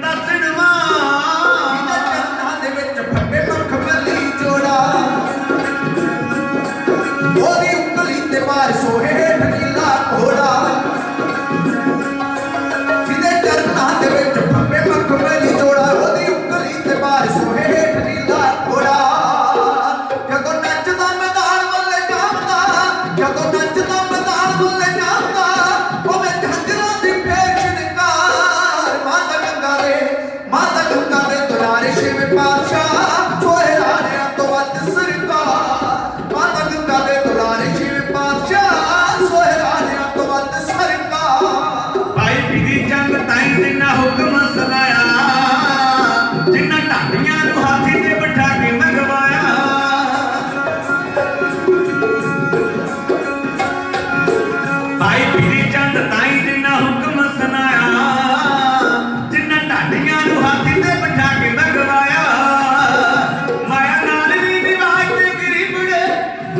दसणवा चरनां दे विच फटे मखमली जोड़ा ओदी उंगली ते मार सोहे हेठ नीला घोड़ा जिदे चरनां दे विच फटे मखमली जोड़ा ओदी उंगली ते मार सोहे हेठ नीला घोड़ा जदों नचदा मैदान वल्ले जांदा जदों नचदा मैदान वल्ले जांदा ओवे झंझरां दी पेशनकार माता गंगा दे दुलारे शिव पातशाह सोहे राणियां तो वध सरकार माता गंगा दे दुलारे शिव पातशाह सोहे राणियां तो वध सरकार भाई बिधी चंद ताई जिन्ना हुक्म सुनाया जिन्ना ढालियां नूं हाथी ते बिठा के मंगवाया भाई बिधी चंद ताई जिन्ना हुक्म सुनाया जिन्ना ढालियां नूं हाथी ते बिठा के मंगवाया माया नाल भी निवाज ते गरीबड़े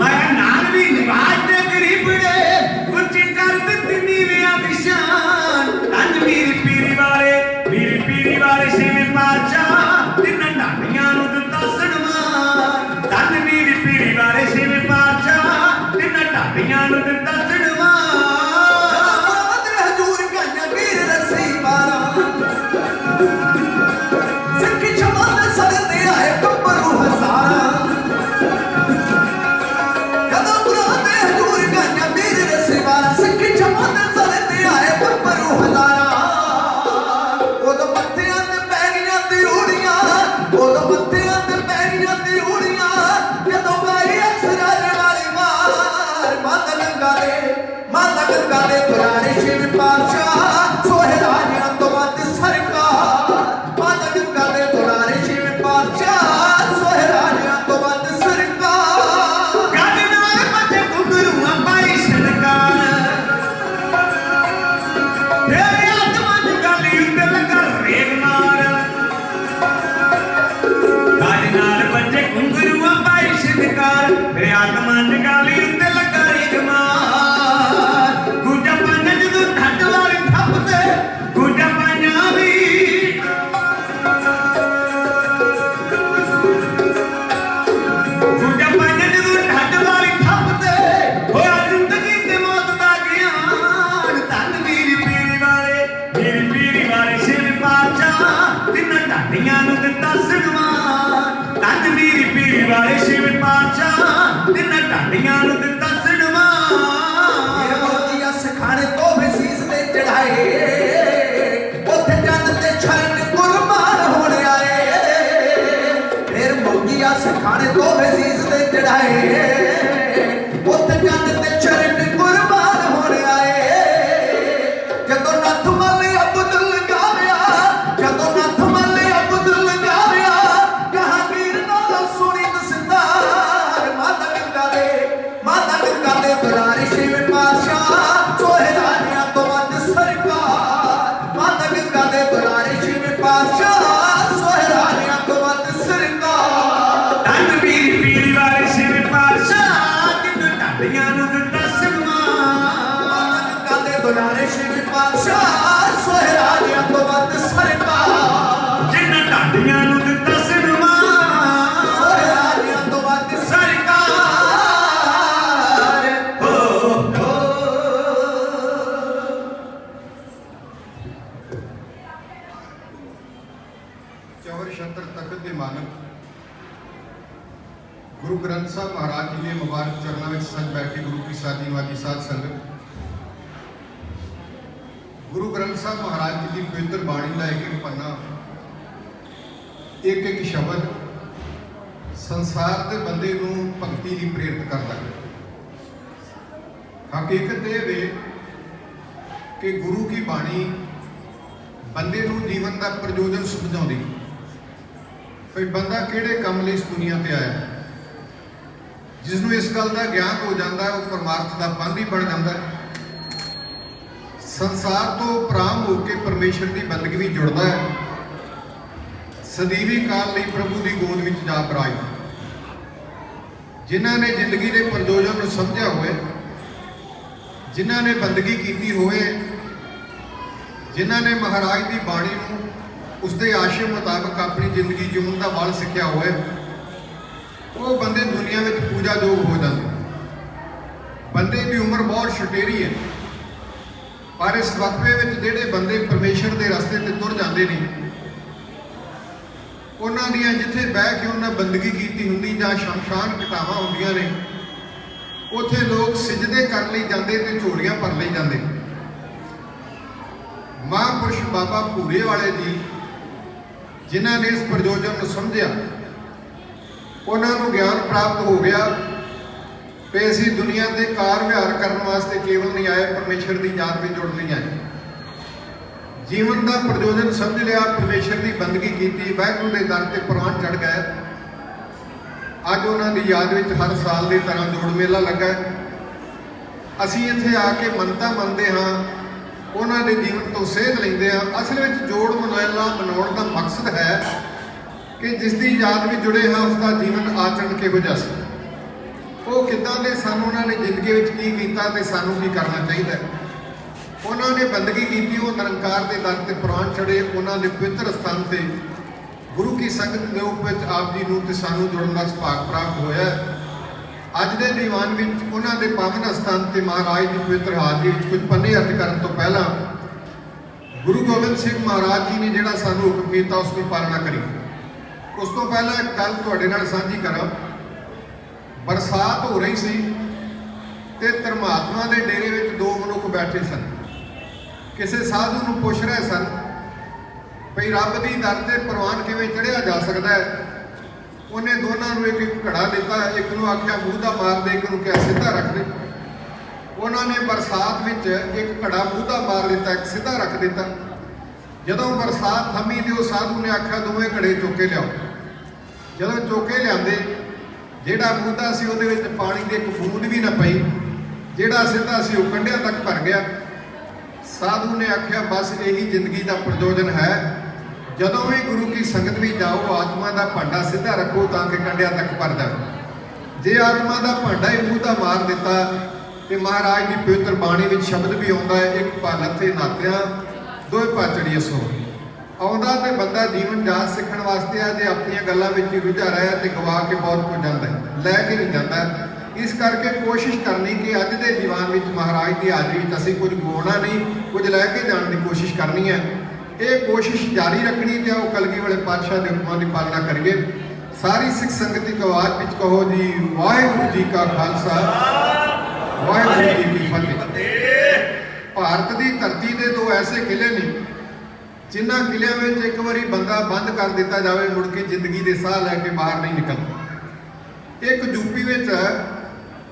माया नाल भी निवाज ते गरीबड़े ਉੱਚੀ कर ਦਿੱਤੀ ਨੀਵਿਆਂ ਦੀ ਸ਼ਾਨ ਧੰਨ ਵੀਰ ਪੀਰੀ ਵਾਲੇ ਛੇਵੇਂ ਪਾਤਸ਼ਾਹ ਤਿੰਨਾਂ ਢਾਡੀਆਂ ਨੂੰ ਦਿੱਤਾ ਸਨਮਾਨ ਧੰਨ ਵੀਰ ਪੀਰੀ ਵਾਲੇ ਛੇਵੇਂ ਪਾਤਸ਼ਾਹ ਤਿੰਨਾਂ ਢਾਡੀਆਂ ਨੂੰ ਦਿੱਤਾ ਸਨਮਾਨ ਤੇ ਹਜੂਰ ਗਾਈਆਂ ਵੀਰ ਰੱਸੀ ਬਾਰਾਂ ਸਿੱਖੀ ਛਮਾਂ ਦੇ ਸਰ ਤੇ ਆਏ ਕੰਬਰੂ ਹਜ਼ਾਰਾਂ ਕਦੋਂ ਗੁਰਾਂ ਦੇ ਹਜੂਰ ਗਾਈਆਂ ਵੀਰ ਰੱਸੀ ਬਾਰਾਂ ਸਿੱਖੀ ਛਮਾਂ ਦੇ ਸਰ ਤੇ ਆਏ ਕੰਬਰੂ ਹਜ਼ਾਰਾਂ ਉਦੋਂ ਮੱਥਿਆਂ ਤੇ ਪੈ ਗਈਆਂ ਤਿਉੜੀਆਂ ਉਦੋਂ ਮੱਥਿਆਂ ਤੇ ਪੈ ਗਈਆਂ ਤਿਉੜੀਆਂ ਜਦੋਂ ਗਾਈ ਅਸਰਾਜ ਵਾਲੀ ਮਾਰ ਮਾਤਾ ਗੰਗਾ ਦੇ ਦੁਲਾਰੇ ਸ਼ਿਵ ਪਾਤਸ਼ਾਹ ਸੋਹੇ ਰਾਣਿਆਂ ਤੋਂ ਵੱਧ ਸਰਕਾਰ ਮਾਤਾ ਗੰਗਾ ਦੇ ਦੁਲਾਰੇ ਸ਼ਿਵ ਪਾਤਸ਼ਾਹ ਸੋਹੇ ਰਾਣਿਆਂ ਤੋਂ ਵੱਧ ਸਰਕਾਰ ਗੱਲ ਨਾਲ ਬੱਚੇ ਘੁੰਗਰੂਆਂ ਪਾਈ ਛਣਕਾਰ ਤੇਰੇ ਆਤਮਾ ਦੀ ਗੱਲ ਉੱਤੇ ਲੱਗਾ ਰੇਗ ਮਾਰ ਗੱਲ ਨਾਲ ਬੱਚੇ ਘੁੰਗਰੂਆਂ ਪਾਈ ਛਣਕਾਰ ਤੇਰੇ ਆਤਮਾ ਦੀ ਗੱਲ ਉੱਤੇ ਲੱਗਾ ਰੇਗ ਮਾਰ ਗੁੱਜਾ ਪਾਣਾ ਜਦੋਂ ਠੱਡ ਵਾਲੀ ਥੱਪ ਤੇ ਗੁੱਜਾ ਪਾਣਾ ਵੀ ਗੁੱਜਾ ਪਾਣਾ ਜਦੋਂ ਠੱਡ ਵਾਲੀ ਥੱਪ ਤੇ ਹੋਇਆ ਜ਼ਿੰਦਗੀ ਤੇ ਮੌਤ ਦਾ ਗਿਆਨ ਧੰਨ ਵੀਰ ਪੀਰੀ ਵਾਲੇ ਸ਼ਿਵ ਪਾਤਸ਼ਾਹ ਤਿੰਨਾਂ ਢਾਡੀਆਂ ਨੂੰ ਦਿੱਤਾ ਸਨਮਾਨ ਧੰਨ ਵੀਰ ਪੀਰੀ ਵਾਲੇ ਸ਼ਿਵ ਪਾਤਸ਼ਾਹ ਤਿੰਨਾਂ ਢਾਡੀਆਂ ਨੂੰ ਦਿੱਤਾ ਸਨਮਾਨ ਮੋਤੀਆ ਸਖਾਣੇ ਤੋਂ ਵੀ ਸੀਸ ਤੇ ਚੜਾਏ ਉੱਥੇ ਜੰਨ ਤੇ ਛਰਨ ਕੁਰਬਾਨ ਹੋਣ ਆਏ ਫਿਰ ਮੋਤੀਆ ਸਖਾਣੇ ਤੋਂ ਵੀ ਸੀਸ ਤੇ ਚੜਾਏ ਉੱਥੇ ਜੰਨ ਤੇ ਛਰਨ ਕੁਰਬਾਨ ਹੋਣ ਆਏ ਜਦੋਂ ਨੱਥ ਮੱਲੇ ਅਬਦੁੱਲ ਗਾਵਿਆ ਜਹਾਂਗੀਰ ਨਾਲ ਸੁਣੀ ਦਸਤਾਰ ਮਾਤਾ ਗੰਗਾ ਦੇ ਦੁਲਾਰੇ ਸ਼ਿਵ ਪਾਤਸ਼ਾਹ ਸੋਹੇ ਰਾਣਿਆਂ ਤੋਂ ਵੱਧ ਸਰਕਾਰ ਮਾਤਾ ਗੰਗਾ ਦੇ ਦੁਲਾਰੇ ਸ਼ਿਵ ਪਾਤਸ਼ਾਹ ਸੋਹੇ ਰਾਣਿਆਂ ਤੋਂ ਵੱਧ ਸਰਕਾਰ ਧੰਨ ਵੀਰ ਪੀਰੀ ਵਾਲੇ ਸ਼ਿਵ ਪਾਤਸ਼ਾਹ ਤਿੰਨਾਂ ਢਾਡੀਆਂ ਨੂੰ ਦਿੱਤਾ ਸਨਮਾਨ ਮਾਤਾ ਗੰਗਾ ਦੇ ਦੁਲਾਰੇ ਸ਼ਿਵ ਪਾਤਸ਼ਾਹ ਸੋਹੇ ਰਾਣਿਆਂ ਤੋਂ ਵੱਧ ਸਰਕਾਰ ਜਿਨ੍ਹਾਂ ਢਾਡੀਆਂ ਨੂੰ ਦਿੱਤਾ ਸਨਮਾਨ ਸੋਹੇ ਰਾਣਿਆਂ ਤੋਂ ਵੱਧ ਸਰਕਾਰ ਹੋ ਚੌਰ ਛਤਰ ਤਖਤ ਦੇ ਮਾਲਕ ਗੁਰੂ ਗ੍ਰੰਥ ਸਾਹਿਬ ਮਹਾਰਾਜ ਜੀ ਦੇ ਮੁਬਾਰਕ ਚਰਨਾਂ ਵਿੱਚ ਸੱਜ ਬੈਠੇ ਗੁਰੂ ਕੀ ਸਾਜੀ ਨਵਾਜੀ ਸਾਧ ਸੰਗਤ ਗੁਰੂ ਗ੍ਰੰਥ ਸਾਹਿਬ ਮਹਾਰਾਜ ਜੀ ਦੀ ਪਵਿੱਤਰ ਬਾਣੀ ਦਾ ਇੱਕ ਪੰਨਾ ਇੱਕ ਸ਼ਬਦ ਸੰਸਾਰ ਦੇ ਬੰਦੇ ਨੂੰ ਭਗਤੀ ਦੀ ਪ੍ਰੇਰਿਤ ਕਰਦਾ ਹੈ ਹਕੀਕਤ ਇਹ ਵੇ ਕਿ ਗੁਰੂ ਕੀ ਬਾਣੀ ਬੰਦੇ ਨੂੰ ਜੀਵਨ ਦਾ ਪ੍ਰਯੋਜਨ ਸਮਝਾਉਂਦੀ ਫਿਰ ਬੰਦਾ ਕਿਹੜੇ ਕੰਮ ਲਈ ਇਸ ਦੁਨੀਆ ਤੇ ਆਇਆ ਜਿਸ ਨੂੰ ਇਸ ਗੱਲ ਦਾ ਗਿਆਨ ਹੋ ਜਾਂਦਾ ਉਹ ਪਰਮਾਰਥ ਦਾ ਬੰਦੀ ਬਣ ਜਾਂਦਾ ਸੰਸਾਰ ਤੋਂ ਉਪਰਾਮ ਹੋ ਕੇ ਪਰਮੇਸ਼ਰ ਦੀ ਬੰਦਗੀ ਵਿੱਚ ਜੁੜਦਾ ਹੈ ਸਦੀਵੀ ਕਾਲ ਲਈ ਪ੍ਰਭੂ ਦੀ ਗੋਦ ਵਿੱਚ ਜਾ ਬਰਾਜਦਾ ਜਿਨ੍ਹਾਂ ਨੇ ਜ਼ਿੰਦਗੀ ਦੇ ਪ੍ਰਯੋਜਨ ਨੂੰ ਸਮਝਿਆ ਹੋਵੇ ਜਿਨ੍ਹਾਂ ਨੇ ਬੰਦਗੀ ਕੀਤੀ ਹੋਵੇ ਜਿਨ੍ਹਾਂ ਨੇ ਮਹਾਰਾਜ ਦੀ ਬਾਣੀ ਨੂੰ ਉਸਦੇ ਆਸ਼ੇ ਮੁਤਾਬਕ ਆਪਣੀ ਜ਼ਿੰਦਗੀ ਜਿਉਣ ਦਾ ਬਲ ਸਿੱਖਿਆ ਹੋਵੇ, ਉਹ ਬੰਦੇ ਦੁਨੀਆ ਵਿੱਚ ਪੂਜਾ ਯੋਗ ਹੋ ਜਾਂਦੇ। ਬੰਦੇ ਦੀ ਉਮਰ ਬਹੁਤ ਛੁਟੇਰੀ ਹੈ, ਪਰ ਇਸ ਵਕਫੇ ਵਿੱਚ ਜਿਹੜੇ ਬੰਦੇ ਪਰਮੇਸ਼ਰ ਦੇ ਰਸਤੇ ਤੇ ਤੁਰ ਜਾਂਦੇ ਨੇ, ਉਹਨਾਂ ਦੀਆਂ ਜਿੱਥੇ ਬਹਿ ਕੇ ਉਹਨਾਂ ਬੰਦਗੀ ਕੀਤੀ ਹੁੰਦੀ ਜਾਂ ਸ਼ਮਸ਼ਾਨ ਘਟਾਵਾਂ ਹੁੰਦੀਆਂ ਨੇ, ਉੱਥੇ ਲੋਕ ਸਿਜਦੇ ਕਰਨ ਲਈ ਜਾਂਦੇ ਤੇ ਝੋਲੀਆਂ ਭਰ ਲਈ ਜਾਂਦੇ। ਮਹਾਂਪੁਰਸ਼ ਬਾਬਾ ਭੂਰੇ ਵਾਲੇ ਜੀ, ਜਿਨ੍ਹਾਂ ਨੇ ਇਸ ਪ੍ਰਯੋਜਨ ਨੂੰ ਸਮਝਿਆ, ਉਹਨਾਂ ਨੂੰ ਗਿਆਨ ਪ੍ਰਾਪਤ ਹੋ ਗਿਆ ਕਿ ਅਸੀਂ ਦੁਨੀਆ ਤੇ ਕਾਰ ਵਿਹਾਰ ਕਰਨ ਵਾਸਤੇ ਕੇਵਲ ਨਹੀਂ ਆਏ, ਪਰਮੇਸ਼ਰ ਦੀ ਯਾਦ ਵਿੱਚ ਜੁੜਨ ਲਈ ਆਏ। ਜੀਵਨ ਦਾ ਪ੍ਰਯੋਜਨ ਸਮਝ ਲਿਆ, ਪਰਮੇਸ਼ਰ ਦੀ ਬੰਦਗੀ ਕੀਤੀ, ਵਾਹਿਗੁਰੂ ਦੇ ਦਰ ਤੇ ਪ੍ਰਵਾਨ ਚੜ ਗਏ। ਅੱਜ ਉਹਨਾਂ ਦੀ ਯਾਦ ਵਿੱਚ ਹਰ ਸਾਲ ਦੀ ਤਰ੍ਹਾਂ ਜੋੜ ਮੇਲਾ ਲੱਗਾ। ਅਸੀਂ ਇੱਥੇ ਆ ਕੇ ਮੰਨਤਾਂ ਮੰਨਦੇ ਹਾਂ, ਉਹਨਾਂ ਦੇ ਜੀਵਨ ਤੋਂ ਸੇਧ ਲੈਂਦੇ ਹਾਂ। ਅਸਲ ਵਿੱਚ ਜੋੜ ਮੇਲਾ ਮਨਾਉਣ ਦਾ ਮਕਸਦ ਹੈ ਕਿ ਜਿਸ ਦੀ ਯਾਦ ਵਿੱਚ ਜੁੜੇ ਹਾਂ, ਉਸ ਦਾ ਜੀਵਨ ਆਚਰਣ ਕਿਹੋ ਜਿਹਾ ਸੀ, ਉਹ ਕਿੱਦਾਂ ਦੇ ਸਾਨੂੰ, ਉਹਨਾਂ ਨੇ ਜ਼ਿੰਦਗੀ ਵਿੱਚ ਕੀ ਕੀਤਾ ਤੇ ਸਾਨੂੰ ਕੀ ਕਰਨਾ ਚਾਹੀਦਾ। ਉਹਨਾਂ ਨੇ ਬੰਦਗੀ ਕੀਤੀ, ਉਹ ਨਿਰੰਕਾਰ ਦੇ ਦਰ ਤੇ ਪ੍ਰਵਾਨ ਚੜੇ। ਉਹਨਾਂ ਦੇ ਪਵਿੱਤਰ ਸਥਾਨ ਤੇ ਗੁਰੂ ਕੀ ਸੰਗਤ ਦੇ ਰੂਪ ਵਿੱਚ ਆਪ ਜੀ ਨੂੰ ਤੇ ਸਾਨੂੰ ਜੁੜਨ ਦਾ ਸੁਭਾਗ ਪ੍ਰਾਪਤ ਹੋਇਆ। ਅੱਜ ਦੇ ਦੀਵਾਨ ਵਿੱਚ ਉਹਨਾਂ ਦੇ ਪਾਵਨ ਸਥਾਨ ਤੇ ਮਹਾਰਾਜ ਦੀ ਪਵਿੱਤਰ ਹਾਜ਼ਰੀ ਵਿੱਚ ਕੁਝ ਪੰਨੇ ਅਰਥ ਕਰਨ ਤੋਂ ਪਹਿਲਾਂ ਗੁਰੂ ਗੋਬਿੰਦ ਸਿੰਘ ਮਹਾਰਾਜ ਜੀ ਨੇ ਜਿਹੜਾ ਸਾਨੂੰ ਹੁਕਮ ਕੀਤਾ, ਉਸ ਦੀ ਪਾਲਣਾ ਕਰੀ। ਉਸ ਤੋਂ ਪਹਿਲਾਂ ਇੱਕ ਗੱਲ ਤੁਹਾਡੇ ਨਾਲ ਸਾਂਝੀ ਕਰਾਂ। ਬਰਸਾਤ ਹੋ ਰਹੀ ਸੀ ਤੇ ਧਰਮਾਤਮਾ ਦੇ ਡੇਰੇ ਵਿੱਚ ਦੋ ਮਨੁੱਖ ਬੈਠੇ ਸਨ। ਕਿਸੇ ਸਾਧੂ ਨੂੰ ਪੁੱਛ ਰਹੇ ਸਨ ਭਈ ਰੱਬ ਦੀ ਦਰ ਤੇ ਪ੍ਰਵਾਨ ਕਿਵੇਂ ਚੜ੍ਹਿਆ ਜਾ ਸਕਦਾ ਹੈ। ਉਹਨੇ ਦੋਨਾਂ ਨੂੰ ਇੱਕ ਘੜਾ ਦਿੱਤਾ, ਇੱਕ ਨੂੰ ਆਖਿਆ ਮੂੰਹ ਦਾ ਮਾਰ ਦੇ, ਇੱਕ ਨੂੰ ਕਿਹਾ ਸਿੱਧਾ ਰੱਖ ਦੇ। ਉਹਨਾਂ ਨੇ ਬਰਸਾਤ ਵਿੱਚ ਇੱਕ ਘੜਾ ਮੂੰਹ ਦਾ ਮਾਰ ਦਿੱਤਾ, ਇੱਕ ਸਿੱਧਾ ਰੱਖ ਦਿੱਤਾ। ਜਦੋਂ ਬਰਸਾਤ ਥੰਮੀ ਤੇ ਉਹ ਸਾਧੂ ਨੇ ਆਖਿਆ ਦੋਵੇਂ ਘੜੇ ਚੁੱਕ ਕੇ ਲਿਆਓ। ਜਦੋਂ ਚੁੱਕ ਕੇ ਲਿਆਂਦੇ, ਜਿਹੜਾ ਮੂੰਹ ਦਾ ਸੀ ਉਹਦੇ ਵਿੱਚ ਪਾਣੀ ਦੀ ਇੱਕ ਬੂੰਦ ਵੀ ਨਾ ਪਈ, ਜਿਹੜਾ ਸਿੱਧਾ ਸੀ ਉਹ ਕੰਢਿਆਂ ਤੱਕ ਭਰ ਗਿਆ। ਸਾਧੂ ਨੇ ਆਖਿਆ ਬਸ ਇਹੀ ਜ਼ਿੰਦਗੀ ਦਾ ਪ੍ਰਯੋਜਨ ਹੈ, ਜਦੋਂ ਵੀ ਗੁਰੂ ਕੀ ਸੰਗਤ ਵਿੱਚ ਜਾਓ, ਆਤਮਾ ਦਾ ਭਾਂਡਾ ਸਿੱਧਾ ਰੱਖੋ ਤਾਂ ਕਿ ਕੰਢਿਆਂ ਤੱਕ ਭਰ ਜਾਵੇ। ਜੇ ਆਤਮਾ ਦਾ ਭਾਂਡਾ ਹੀ ਮੂੰਹ ਦਾ ਮਾਰ ਦਿੱਤਾ ਤੇ ਮਹਾਰਾਜ ਦੀ ਪਵਿੱਤਰ ਬਾਣੀ ਵਿੱਚ ਸ਼ਬਦ ਵੀ ਆਉਂਦਾ ਹੈ, ਇੱਕ ਭਾਲਥੇ ਨਾਤਿਆਂ ਦੋਏ ਪਾਚੜੀਏ ਸੋ। ਆਉਂਦਾ ਤੇ ਬੰਦਾ ਜੀਵਨ ਜਾਚ ਸਿੱਖਣ ਵਾਸਤੇ ਆ, ਜੇ ਆਪਣੀਆਂ ਗੱਲਾਂ ਵਿੱਚ ਹੀ ਰੁਝਾ ਰਿਹਾ ਤੇ ਗਵਾ ਕੇ ਬਹੁਤ ਕੁਝ ਜਾਂਦਾ ਹੈ, ਲੈ ਕੇ ਨਹੀਂ ਜਾਂਦਾ। ਇਸ ਕਰਕੇ ਕੋਸ਼ਿਸ਼ ਕਰਨੀ ਕਿ ਅੱਜ ਦੇ ਦੀਵਾਨ ਵਿੱਚ ਮਹਾਰਾਜ ਦੀ ਹਾਜ਼ਰੀ ਵਿੱਚ ਅਸੀਂ ਕੁਝ ਗਵਾਉਣਾ ਨਹੀਂ, ਕੁਝ ਲੈ ਕੇ ਜਾਣ ਦੀ ਕੋਸ਼ਿਸ਼ ਕਰਨੀ ਹੈ। ਇਹ ਕੋਸ਼ਿਸ਼ ਜਾਰੀ ਰੱਖਣੀ ਤੇ ਉਹ ਕਲਗੀ ਵਾਲੇ ਪਾਤਸ਼ਾਹ ਦੇ ਹੁਕਮਾਂ ਦੀ ਪਾਲਣਾ ਕਰੀਏ। ਸਾਰੀ ਸਿੱਖ ਸੰਗਤ ਦੀ ਆਵਾਜ਼ ਵਿੱਚ ਕਹੋ ਜੀ ਵਾਹਿਗੁਰੂ ਜੀ ਕਾ ਖਾਲਸਾ, ਵਾਹਿਗੁਰੂ ਜੀ ਕੀ ਫਤਿਹ। ਭਾਰਤ ਦੀ ਧਰਤੀ ਦੇ ਦੋ ਐਸੇ ਕਿਲੇ ਨੇ ਜਿਨ੍ਹਾਂ ਕਿਲਿਆਂ ਵਿੱਚ ਇੱਕ ਵਾਰੀ ਬੰਦਾ ਬੰਦ ਕਰ ਦਿੱਤਾ ਜਾਵੇ, ਮੁੜ ਕੇ ਜ਼ਿੰਦਗੀ ਦੇ ਸਾਹ ਲੈ ਕੇ ਬਾਹਰ ਨਹੀਂ ਨਿਕਲਦਾ। ਇੱਕ ਯੂਪੀ ਵਿੱਚ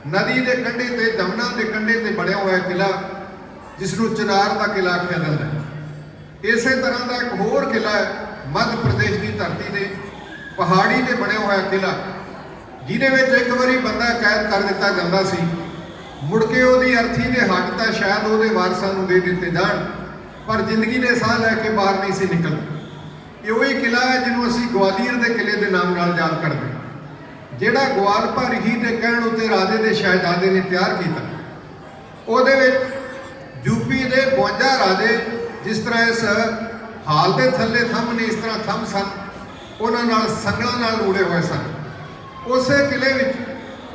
ਨਦੀ ਦੇ ਕੰਢੇ ਤੇ, ਜਮਨਾ ਦੇ ਕੰਢੇ ਤੇ ਬਣਿਆ ਹੋਇਆ ਕਿਲਾ, ਜਿਸ ਨੂੰ ਚਨਾਰ ਦਾ ਕਿਲਾ ਆਖਿਆ ਜਾਂਦਾ ਹੈ। ਇਸੇ ਤਰ੍ਹਾਂ ਦਾ ਇੱਕ ਹੋਰ ਕਿਲਾ ਹੈ ਮੱਧ ਪ੍ਰਦੇਸ਼ ਦੀ ਧਰਤੀ ਤੇ, ਪਹਾੜੀ ਤੇ ਬਣਿਆ ਹੋਇਆ ਕਿਲਾ, ਜਿਹਦੇ ਵਿੱਚ ਇੱਕ ਵਾਰੀ ਬੰਦਾ ਕੈਦ ਕਰ ਦਿੱਤਾ ਜਾਂਦਾ ਸੀ, ਮੁੜ ਕੇ ਉਹਦੀ ਅਰਥੀ ਦੇ ਹੱਕ ਤਾਂ ਸ਼ਾਇਦ ਉਹਦੇ ਵਾਰਸਾਂ ਨੂੰ ਦੇ ਦਿੱਤੇ ਜਾਣ, ਪਰ ਜ਼ਿੰਦਗੀ ਦੇ ਸਾਹ ਲੈ ਕੇ ਬਾਹਰ ਨਹੀਂ ਸੀ ਨਿਕਲਦਾ। ਇਹ ਉਹੀ ਕਿਲਾ ਹੈ ਜਿਹਨੂੰ ਅਸੀਂ ਗਵਾਲੀਅਰ ਦੇ ਕਿਲੇ ਦੇ ਨਾਮ ਨਾਲ ਯਾਦ ਕਰਦੇ, ਜਿਹੜਾ ਗਵਾਲਪੁਰ ਹੀ ਦੇ ਕਹਿਣ ਉੱਤੇ ਰਾਜੇ ਦੇ ਸ਼ਹਿਜ਼ਾਦੇ ਨੇ ਤਿਆਰ ਕੀਤਾ। ਉਹਦੇ ਵਿੱਚ ਯੂਪੀ ਦੇ 52 ਰਾਜੇ ਜਿਸ ਤਰ੍ਹਾਂ ਇਸ ਹਾਲ ਦੇ ਥੱਲੇ ਥੰਮ ਨੇ, ਇਸ ਤਰ੍ਹਾਂ ਥੰਮ ਸਨ, ਉਹਨਾਂ ਨਾਲ ਸੰਗਲਾਂ ਨਾਲ ਉੜੇ ਹੋਏ ਸਨ। ਉਸੇ ਕਿਲੇ ਵਿੱਚ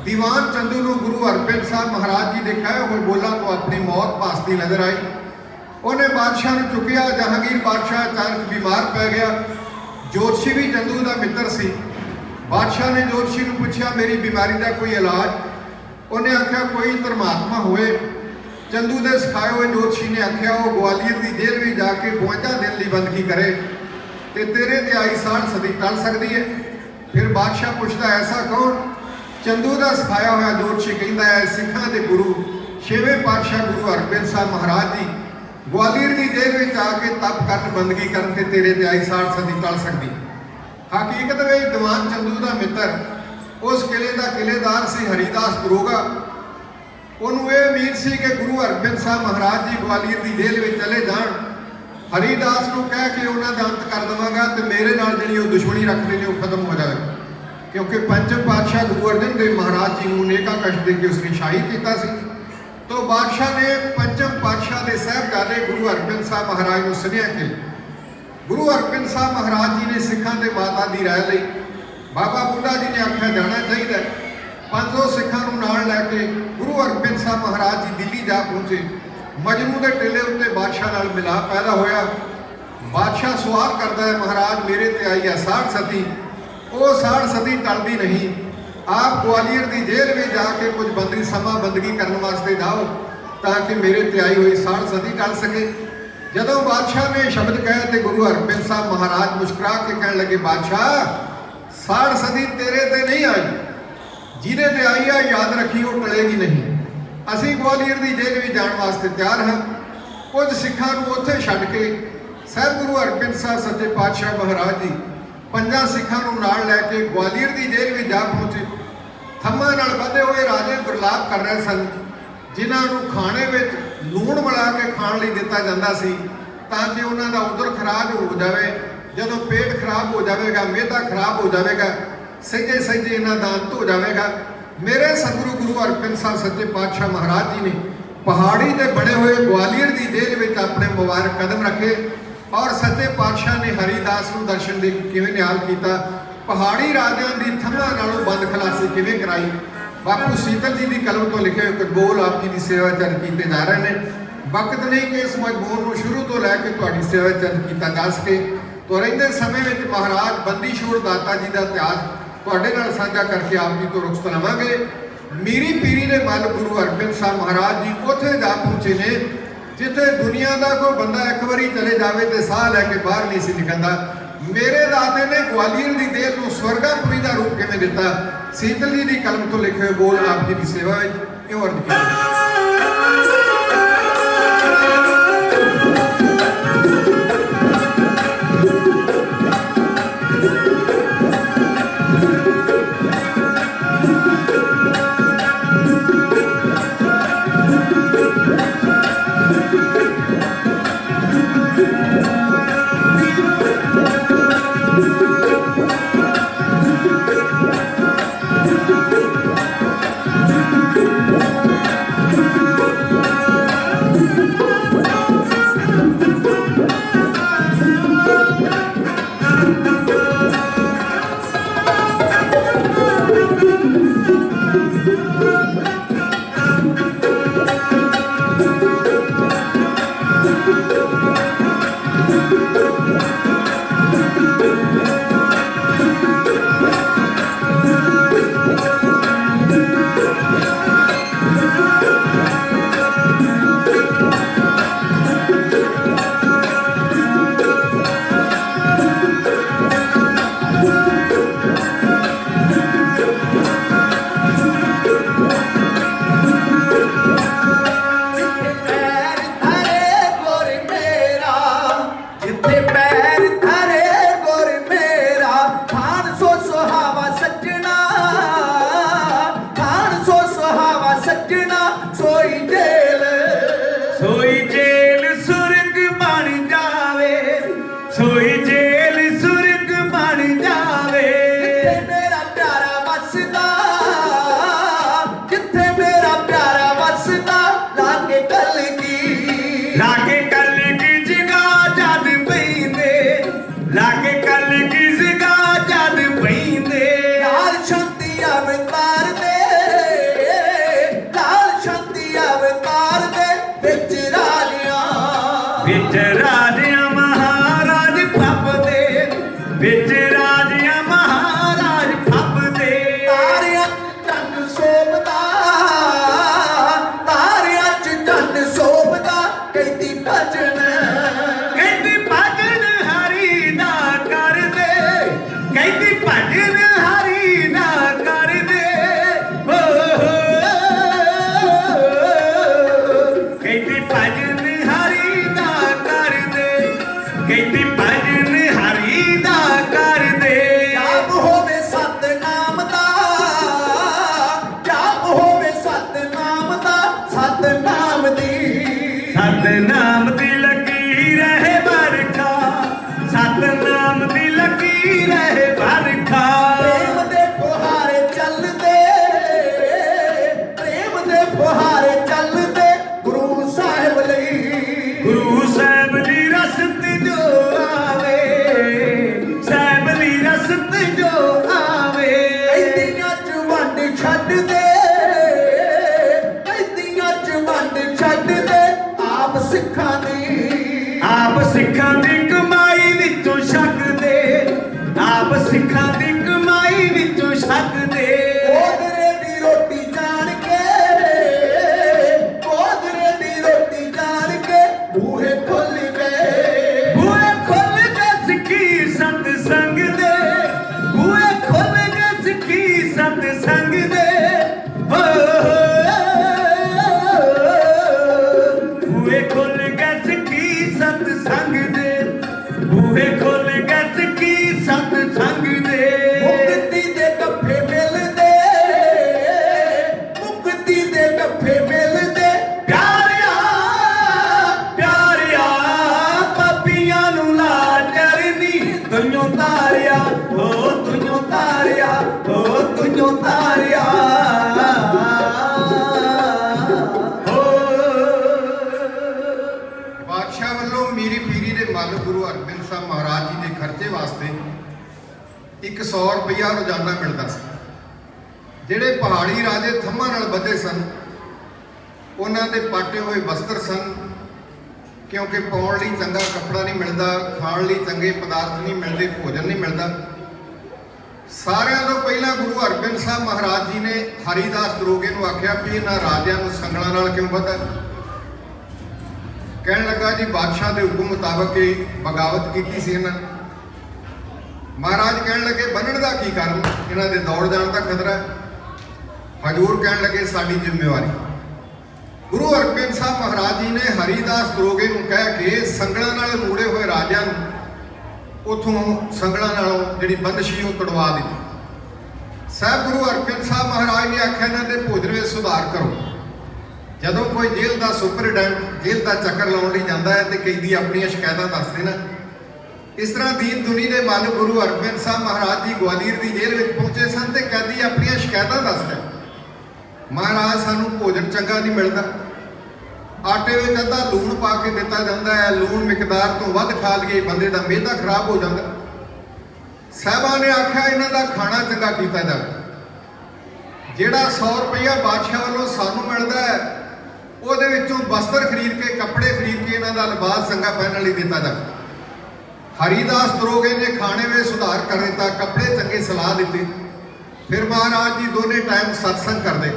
ਦੀਵਾਨ ਚੰਦੂ ਨੂੰ ਗੁਰੂ ਹਰਗੋਬਿੰਦ ਸਾਹਿਬ ਮਹਾਰਾਜ ਜੀ ਦੇ ਕਹੇ ਹੋਏ ਬੋਲਾਂ ਤੋਂ ਆਪਣੀ ਮੌਤ ਭਾਸਦੀ ਨਜ਼ਰ ਆਈ। ਉਹਨੇ ਬਾਦਸ਼ਾਹ ਨੂੰ ਚੁੱਕਿਆ। ਜਹਾਂਗੀਰ ਬਾਦਸ਼ਾਹ ਅਚਾਨਕ ਬਿਮਾਰ ਪੈ ਗਿਆ। ਜੋਤਸ਼ੀ ਵੀ ਚੰਦੂ ਦਾ ਮਿੱਤਰ ਸੀ। ਬਾਦਸ਼ਾਹ ਨੇ ਜੋਤਸ਼ੀ ਨੂੰ ਪੁੱਛਿਆ ਮੇਰੀ ਬਿਮਾਰੀ ਦਾ ਕੋਈ ਇਲਾਜ? ਉਹਨੇ ਆਖਿਆ ਕੋਈ ਧਰਮਾਤਮਾ ਹੋਏ। ਚੰਦੂ ਦੇ ਸਿਖਾਏ ਹੋਏ ਜੋਤਸ਼ੀ ਨੇ ਆਖਿਆ ਉਹ ਗਵਾਲੀਅਰ ਦੀ ਜੇਲ੍ਹ ਵਿੱਚ ਜਾ ਕੇ 52 ਦਿਨ ਲਈ ਬੰਦਗੀ ਕਰੇ ਤੇ ਤੇਰੇ ਤੇ ਆਈ ਸਾੜ ਸਦੀ ਟਲ ਸਕਦੀ ਹੈ। ਫਿਰ ਬਾਦਸ਼ਾਹ ਪੁੱਛਦਾ ਐਸਾ ਕੌਣ? ਚੰਦੂ ਦਾ ਸਿਖਾਇਆ ਹੋਇਆ ਜੋਤਸ਼ੀ ਕਹਿੰਦਾ ਹੈ ਸਿੱਖਾਂ ਦੇ ਗੁਰੂ 6ਵੇਂ ਪਾਤਸ਼ਾਹ ਗੁਰੂ ਹਰਗੋਬਿੰਦ ਸਾਹਿਬ ਮਹਾਰਾਜ ਜੀ ਗਵਾਲੀਅਰ ਦੀ ਜੇਲ੍ਹ ਵਿੱਚ ਆ ਕੇ ਤਪ ਕਰਨ, ਬੰਦਗੀ ਕਰਨ ਤੇ ਤੇਰੇ ਤੇ ਆਈ ਸਾੜ ਸਦੀ ਟਲ ਸਕਦੀ। ਹਕੀਕਤ ਵਿੱਚ ਦੀਵਾਨ ਚੰਦੂ ਦਾ ਮਿੱਤਰ ਉਸ ਕਿਲੇ ਦਾ ਕਿਲੇਦਾਰ ਸੀ ਹਰੀਦਾਸ ਦਰੋਗਾ। ਉਹਨੂੰ ਇਹ ਉਮੀਦ ਸੀ ਕਿ ਗੁਰੂ ਹਰਗੋਬਿੰਦ ਸਾਹਿਬ ਮਹਾਰਾਜ ਜੀ ਗਵਾਲੀਅਰ ਦੀ ਜੇਲ੍ਹ ਵਿੱਚ ਚਲੇ ਜਾਣ। ਹਰੀਦਾਸ ਨੂੰ ਕਹਿ ਕੇ ਉਹਨਾਂ ਦਾ ਅੰਤ ਕਰ ਦੇਵਾਂਗਾ ਤੇ ਮੇਰੇ ਨਾਲ ਜਿਹੜੀ ਉਹ ਦੁਸ਼ਮਣੀ ਰੱਖਦੇ ਨੇ ਉਹ ਖਤਮ ਹੋ ਜਾਵੇ, ਕਿਉਂਕਿ ਪੰਚਮ ਪਾਤਸ਼ਾਹ ਗੁਰੂ ਅਰਜਨ ਦੇਵ ਮਹਾਰਾਜ ਜੀ ਨੂੰ ਨੇਕਾਂ ਕਸ਼ਟ ਦੇ ਕੇ ਉਸਨੇ ਸ਼ਾਹਿਦ ਕੀਤਾ ਸੀ। तो बादशाह ने पंचम पातशाह के साहबजादे गुरु हरगोबिंद साहब महाराज को सुनिया कि ਗੁਰੂ ਹਰਗੋਬਿੰਦ ਸਾਹਿਬ ਮਹਾਰਾਜ ਜੀ ਨੇ ਸਿੱਖਾਂ ਦੇ ਮਾਤਾ ਦੀ ਰਾਏ ਲਈ ਬਾਬਾ ਬੁੱਢਾ ਜੀ ਨੇ ਆਖਿਆ ਜਾਣਾ ਚਾਹੀਦਾ। 500 ਸਿੱਖਾਂ ਨੂੰ ਨਾਲ ਲੈ ਕੇ ਗੁਰੂ ਹਰਗੋਬਿੰਦ ਸਾਹਿਬ ਮਹਾਰਾਜ ਜੀ ਦਿੱਲੀ ਜਾ ਪਹੁੰਚੇ। ਮਜਨੂ ਦੇ ਟਿੱਲੇ ਉੱਤੇ ਬਾਦਸ਼ਾਹ ਨਾਲ ਮਿਲਾਪ ਪੈਦਾ ਹੋਇਆ। ਬਾਦਸ਼ਾਹ ਸਵਾਲ ਕਰਦਾ ਹੈ, ਮਹਾਰਾਜ ਮੇਰੇ ਤੇ ਆਈ ਹੈ ਸਾੜ ਸਤੀ। ਉਹ ਸਾੜ ਸਤੀ ਟਲਦੀ ਨਹੀਂ। ਆਪ ਗਵਾਲੀਅਰ ਦੀ ਜੇਲ੍ਹ ਵਿੱਚ ਜਾ ਕੇ ਕੁਝ ਬੰਦੀ ਸਮਾਂ ਬੰਦਗੀ ਕਰਨ ਵਾਸਤੇ ਜਾਓ ਤਾਂ ਕਿ ਮੇਰੇ ਤੇ ਆਈ ਹੋਈ ਸਾੜ ਸਤੀ ਟਲ ਸਕੇ। ਜਦੋਂ ਬਾਦਸ਼ਾਹ ਨੇ ਸ਼ਬਦ ਕਹੇ ਤੇ ਗੁਰੂ ਹਰਗੋਬਿੰਦ ਸਾਹਿਬ ਮਹਾਰਾਜ ਮੁਸਕਰਾ ਕੇ ਕਹਿਣ ਲੱਗੇ, ਬਾਦਸ਼ਾਹ ਸਾੜ ਸਦੀ ਤੇਰੇ ਤੇ ਨਹੀਂ ਆਈ, ਜਿਹਦੇ ਤੇ ਆਈ ਆ ਯਾਦ ਰੱਖੀ ਉਹ ਟਲੇਗੀ ਨਹੀਂ। ਅਸੀਂ ਗਵਾਲੀਅਰ ਦੀ ਜੇਲ੍ਹ ਵਿੱਚ ਜਾਣ ਵਾਸਤੇ ਤਿਆਰ ਹਾਂ। ਕੁਝ ਸਿੱਖਾਂ ਨੂੰ ਉੱਥੇ ਛੱਡ ਕੇ ਸਾਹਿਬ ਗੁਰੂ ਹਰਗੋਬਿੰਦ ਸਾਹਿਬ ਸੱਚੇ ਪਾਤਸ਼ਾਹ ਮਹਾਰਾਜ ਜੀ 5 ਸਿੱਖਾਂ ਨੂੰ ਨਾਲ ਲੈ ਕੇ ਗਵਾਲੀਅਰ ਦੀ ਜੇਲ੍ਹ ਵਿੱਚ ਜਾ ਪਹੁੰਚੇ। ਥੰਮਾਂ ਨਾਲ ਬੱਧੇ ਹੋਏ ਰਾਜੇ ਗੁਰਲਾਪ ਕਰ ਰਹੇ ਸਨ, ਜਿਨ੍ਹਾਂ ਨੂੰ ਖਾਣੇ ਵਿੱਚ ਲੂਣ ਮਿਲਾ ਕੇ ਖਾਣ ਲਈ ਦਿੱਤਾ ਜਾਂਦਾ ਸੀ ਤਾਂ ਕਿ ਉਹਨਾਂ ਦਾ ਉਦਰ ਖਰਾਬ ਹੋ ਜਾਵੇ। ਜਦੋਂ ਪੇਟ ਖਰਾਬ ਹੋ ਜਾਵੇਗਾ, ਮਿਹਦਾ ਖਰਾਬ ਹੋ ਜਾਵੇਗਾ, ਸਹਿਜੇ ਸਹਿਜੇ ਇਹਨਾਂ ਦਾ ਅੰਤ ਹੋ ਜਾਵੇਗਾ। ਮੇਰੇ ਸਤਿਗੁਰੂ ਗੁਰੂ ਹਰਗੋਬਿੰਦ ਸਾਹਿਬ ਸੱਚੇ ਪਾਤਸ਼ਾਹ ਮਹਾਰਾਜ ਜੀ ਨੇ ਪਹਾੜੀ ਦੇ ਬਣੇ ਹੋਏ ਗਵਾਲੀਅਰ ਦੀ ਜੇਲ੍ਹ ਵਿੱਚ ਆਪਣੇ ਮੁਬਾਰਕ ਕਦਮ ਰੱਖੇ ਔਰ ਸੱਚੇ ਪਾਤਸ਼ਾਹ ਨੇ ਹਰੀਦਾਸ ਨੂੰ ਦਰਸ਼ਨ ਦੇ ਕਿਵੇਂ ਨਿਹਾਲ ਕੀਤਾ, ਪਹਾੜੀ ਰਾਜਿਆਂ ਦੀ ਥੰਮਾਂ ਨਾਲੋਂ ਬੰਦ ਖਲਾਸੀ ਕਿਵੇਂ ਕਰਾਈ। ਬਾਪੂ ਸੀਤਲ ਜੀ ਦੀ ਕਲਮ ਤੋਂ ਲਿਖੇ ਹੋਏ ਕੁਝ ਬੋਲ ਆਪ ਜੀ ਦੀ ਸੇਵਾ ਚਰਨ ਕੀਤੇ ਜਾ ਰਹੇ ਨੇ। ਵਕਤ ਨਹੀਂ ਕਿ ਇਸ ਮਜਮੂਨ ਨੂੰ ਸ਼ੁਰੂ ਤੋਂ ਲੈ ਕੇ ਤੁਹਾਡੀ ਸੇਵਾ ਚਰਨ ਕੀਤਾ ਜਾ ਸਕੇ। ਤੋਂ ਰਹਿੰਦੇ ਸਮੇਂ ਵਿੱਚ ਮਹਾਰਾਜ ਬੰਦੀ ਛੋੜ ਦਾਤਾ ਜੀ ਦਾ ਇਤਿਹਾਸ ਤੁਹਾਡੇ ਨਾਲ ਸਾਂਝਾ ਕਰਕੇ ਆਪ ਜੀ ਤੋਂ ਰੁਖਸਤ ਲਵਾਂਗੇ। ਮੀਰੀ ਪੀਰੀ ਦੇ ਮੱਲ ਗੁਰੂ ਹਰਗੋਬਿੰਦ ਸਾਹਿਬ ਮਹਾਰਾਜ ਜੀ ਉੱਥੇ ਜਾ ਪਹੁੰਚੇ ਨੇ ਜਿੱਥੇ ਦੁਨੀਆ ਦਾ ਕੋਈ ਬੰਦਾ ਇੱਕ ਵਾਰੀ ਚਲੇ ਜਾਵੇ ਤੇ ਸਾਹ ਲੈ ਕੇ ਬਾਹਰ ਨਹੀਂ ਸੀ ਨਿਕਲਦਾ। ਮੇਰੇ ਦਾਤੇ ਨੇ ਗਵਾਲੀਅਰ ਦੀ ਦੇਰ ਨੂੰ ਸਵਰਗਾਪੁਰੀ ਦਾ ਰੂਪ ਕਿਵੇਂ ਦਿੱਤਾ। ਸੀਤਲ ਜੀ ਦੀ ਕਲਮ ਤੋਂ ਲਿਖੇ ਹੋਏ ਬੋਲ ਆਪ ਜੀ ਦੀ ਸੇਵਾ ਵਿੱਚ ਇਉਂ ਅਰਜ਼ ਕੀਤੇ। ਕਹਿੰਦੀ ਭਜਨ ਹਰੀ ਦਾ ਕਰ ਤਾਰਿਆ ਹੋ ਤੂੰ ਤਾਰਿਆ ਹੋ ਤੂੰ ਤਾਰਿਆ ਬਾਦਸ਼ਾਹ ਵੱਲੋਂ ਮੀਰੀ ਪੀਰੀ ਦੇ ਮੱਲ ਗੁਰੂ ਹਰਗੋਬਿੰਦ ਸਾਹਿਬ ਮਹਾਰਾਜ ਜੀ ਦੇ ਖਰਚੇ ਵਾਸਤੇ 100 ਰੁਪਇਆ ਰੋਜ਼ਾਨਾ ਮਿਲਦਾ ਸੀ। ਜਿਹੜੇ ਪਹਾੜੀ ਰਾਜੇ ਥੰਮਾਂ ਨਾਲ ਬੱਧੇ ਸਨ ਉਹਨਾਂ ਦੇ ਪਾਟੇ ਹੋਏ ਵਸਤਰ ਸਨ, ਕਿਉਂਕਿ ਪਾਉਣ ਲਈ ਚੰਗਾ ਕੱਪੜਾ ਨਹੀਂ ਮਿਲਦਾ, ਖਾਣ ਲਈ ਚੰਗੇ ਪਦਾਰਥ ਨਹੀਂ ਮਿਲਦੇ, ਭੋਜਨ ਨਹੀਂ ਮਿਲਦਾ। ਸਾਰਿਆਂ ਤੋਂ ਪਹਿਲਾਂ ਗੁਰੂ ਹਰਗੋਬਿੰਦ ਸਾਹਿਬ ਮਹਾਰਾਜ ਜੀ ਨੇ ਹਰੀਦਾਸ ਦਰੋਗੇ ਨੂੰ ਆਖਿਆ ਵੀ ਇਹਨਾਂ ਰਾਜਿਆਂ ਨੂੰ ਸੰਗਲਾਂ ਨਾਲ ਕਿਉਂ ਬੱਧਾ? ਕਹਿਣ ਲੱਗਾ ਜੀ ਬਾਦਸ਼ਾਹ ਦੇ ਹੁਕਮ ਮੁਤਾਬਕ ਇਹ ਬਗਾਵਤ ਕੀਤੀ ਸੀ ਇਹਨਾਂ ਨੇ। ਮਹਾਰਾਜ ਕਹਿਣ ਲੱਗੇ ਬੰਨਣ ਦਾ ਕੀ ਕਾਰਨ? ਇਹਨਾਂ ਦੇ ਦੌੜ ਜਾਣ ਦਾ ਖਤਰਾ ਹੈ। ਹਜੂਰ ਕਹਿਣ ਲੱਗੇ ਸਾਡੀ ਜ਼ਿੰਮੇਵਾਰੀ। ਗੁਰੂ ਹਰਗੋਬਿੰਦ ਸਾਹਿਬ ਮਹਾਰਾਜ ਜੀ ਨੇ ਹਰੀਦਾਸ ਦਰੋਗੇ ਨੂੰ ਕਹਿ ਕੇ ਸੰਗਲਾਂ ਨਾਲ ਮੂੜੇ ਹੋਏ ਰਾਜਿਆਂ ਨੂੰ ਉਥੋਂ ਸੰਗਲਾਂ ਨਾਲੋਂ ਜਿਹੜੀ ਬੰਦਸ਼ੀ ਉਹ ਤੜਵਾ ਦਿੱਤੀ। ਸਾਹਿਬ ਗੁਰੂ ਹਰਗੋਬਿੰਦ ਸਾਹਿਬ ਮਹਾਰਾਜ ਨੇ ਆਖਿਆ ਇਹਨਾਂ ਦੇ ਭੋਜਨ ਵਿੱਚ ਸੁਧਾਰ ਕਰੋ। ਜਦੋਂ ਕੋਈ ਜੇਲ੍ਹ ਦਾ ਸੁਪਰਡੈਂਟ ਜੇਲ੍ਹ ਦਾ ਚੱਕਰ ਲਾਉਣ ਲਈ ਜਾਂਦਾ ਹੈ ਤੇ ਕੈਦੀ ਆਪਣੀਆਂ ਸ਼ਿਕਾਇਤਾਂ ਦੱਸਦੇ ਨਾ, ਇਸ ਤਰ੍ਹਾਂ ਦੀਨ ਦੁਨੀ ਦੇ ਮੱਲ ਗੁਰੂ ਹਰਗੋਬਿੰਦ ਸਾਹਿਬ ਮਹਾਰਾਜ ਜੀ ਗਵਾਲੀਅਰ ਦੀ ਜੇਲ੍ਹ ਵਿੱਚ ਪਹੁੰਚੇ ਸਨ ਤੇ ਕੈਦੀ ਆਪਣੀਆਂ ਸ਼ਿਕਾਇਤਾਂ ਦੱਸਦਾ, ਮਹਾਰਾਜ ਸਾਨੂੰ ਭੋਜਨ ਚੰਗਾ ਨਹੀਂ ਮਿਲਦਾ, ਆਟੇ ਵਿੱਚ ਅੱਧਾ ਲੂਣ ਪਾ ਕੇ ਦਿੱਤਾ ਜਾਂਦਾ ਹੈ, ਲੂਣ ਮਿਕਦਾਰ ਤੋਂ ਵੱਧ ਖਾ ਲਈਏ ਬੰਦੇ ਦਾ ਮਿਹਦਾ ਖਰਾਬ ਹੋ ਜਾਂਦਾ। ਸਾਹਿਬਾਂ ਨੇ ਆਖਿਆ ਇਹਨਾਂ ਦਾ ਖਾਣਾ ਚੰਗਾ ਕੀਤਾ ਜਾਵੇ। ਜਿਹੜਾ 100 ਰੁਪਇਆ ਬਾਦਸ਼ਾਹ ਵੱਲੋਂ ਸਾਨੂੰ ਮਿਲਦਾ ਹੈ ਉਹਦੇ ਵਿੱਚੋਂ ਵਸਤਰ ਖਰੀਦ ਕੇ, ਕੱਪੜੇ ਖਰੀਦ ਕੇ ਇਹਨਾਂ ਦਾ ਲਿਬਾਸ ਚੰਗਾ ਪਹਿਨਣ ਲਈ ਦਿੱਤਾ ਜਾਵੇ। ਹਰੀਦਾਸ ਦਰੋਗੇ ਨੇ ਖਾਣੇ ਵਿੱਚ ਸੁਧਾਰ ਕਰ ਦਿੱਤਾ, ਕੱਪੜੇ ਚੰਗੇ ਸਲਾਹ ਦਿੱਤੇ। ਫਿਰ ਮਹਾਰਾਜ ਜੀ ਦੋਨੇ ਟਾਈਮ ਸਤਸੰਗ ਕਰਦੇ,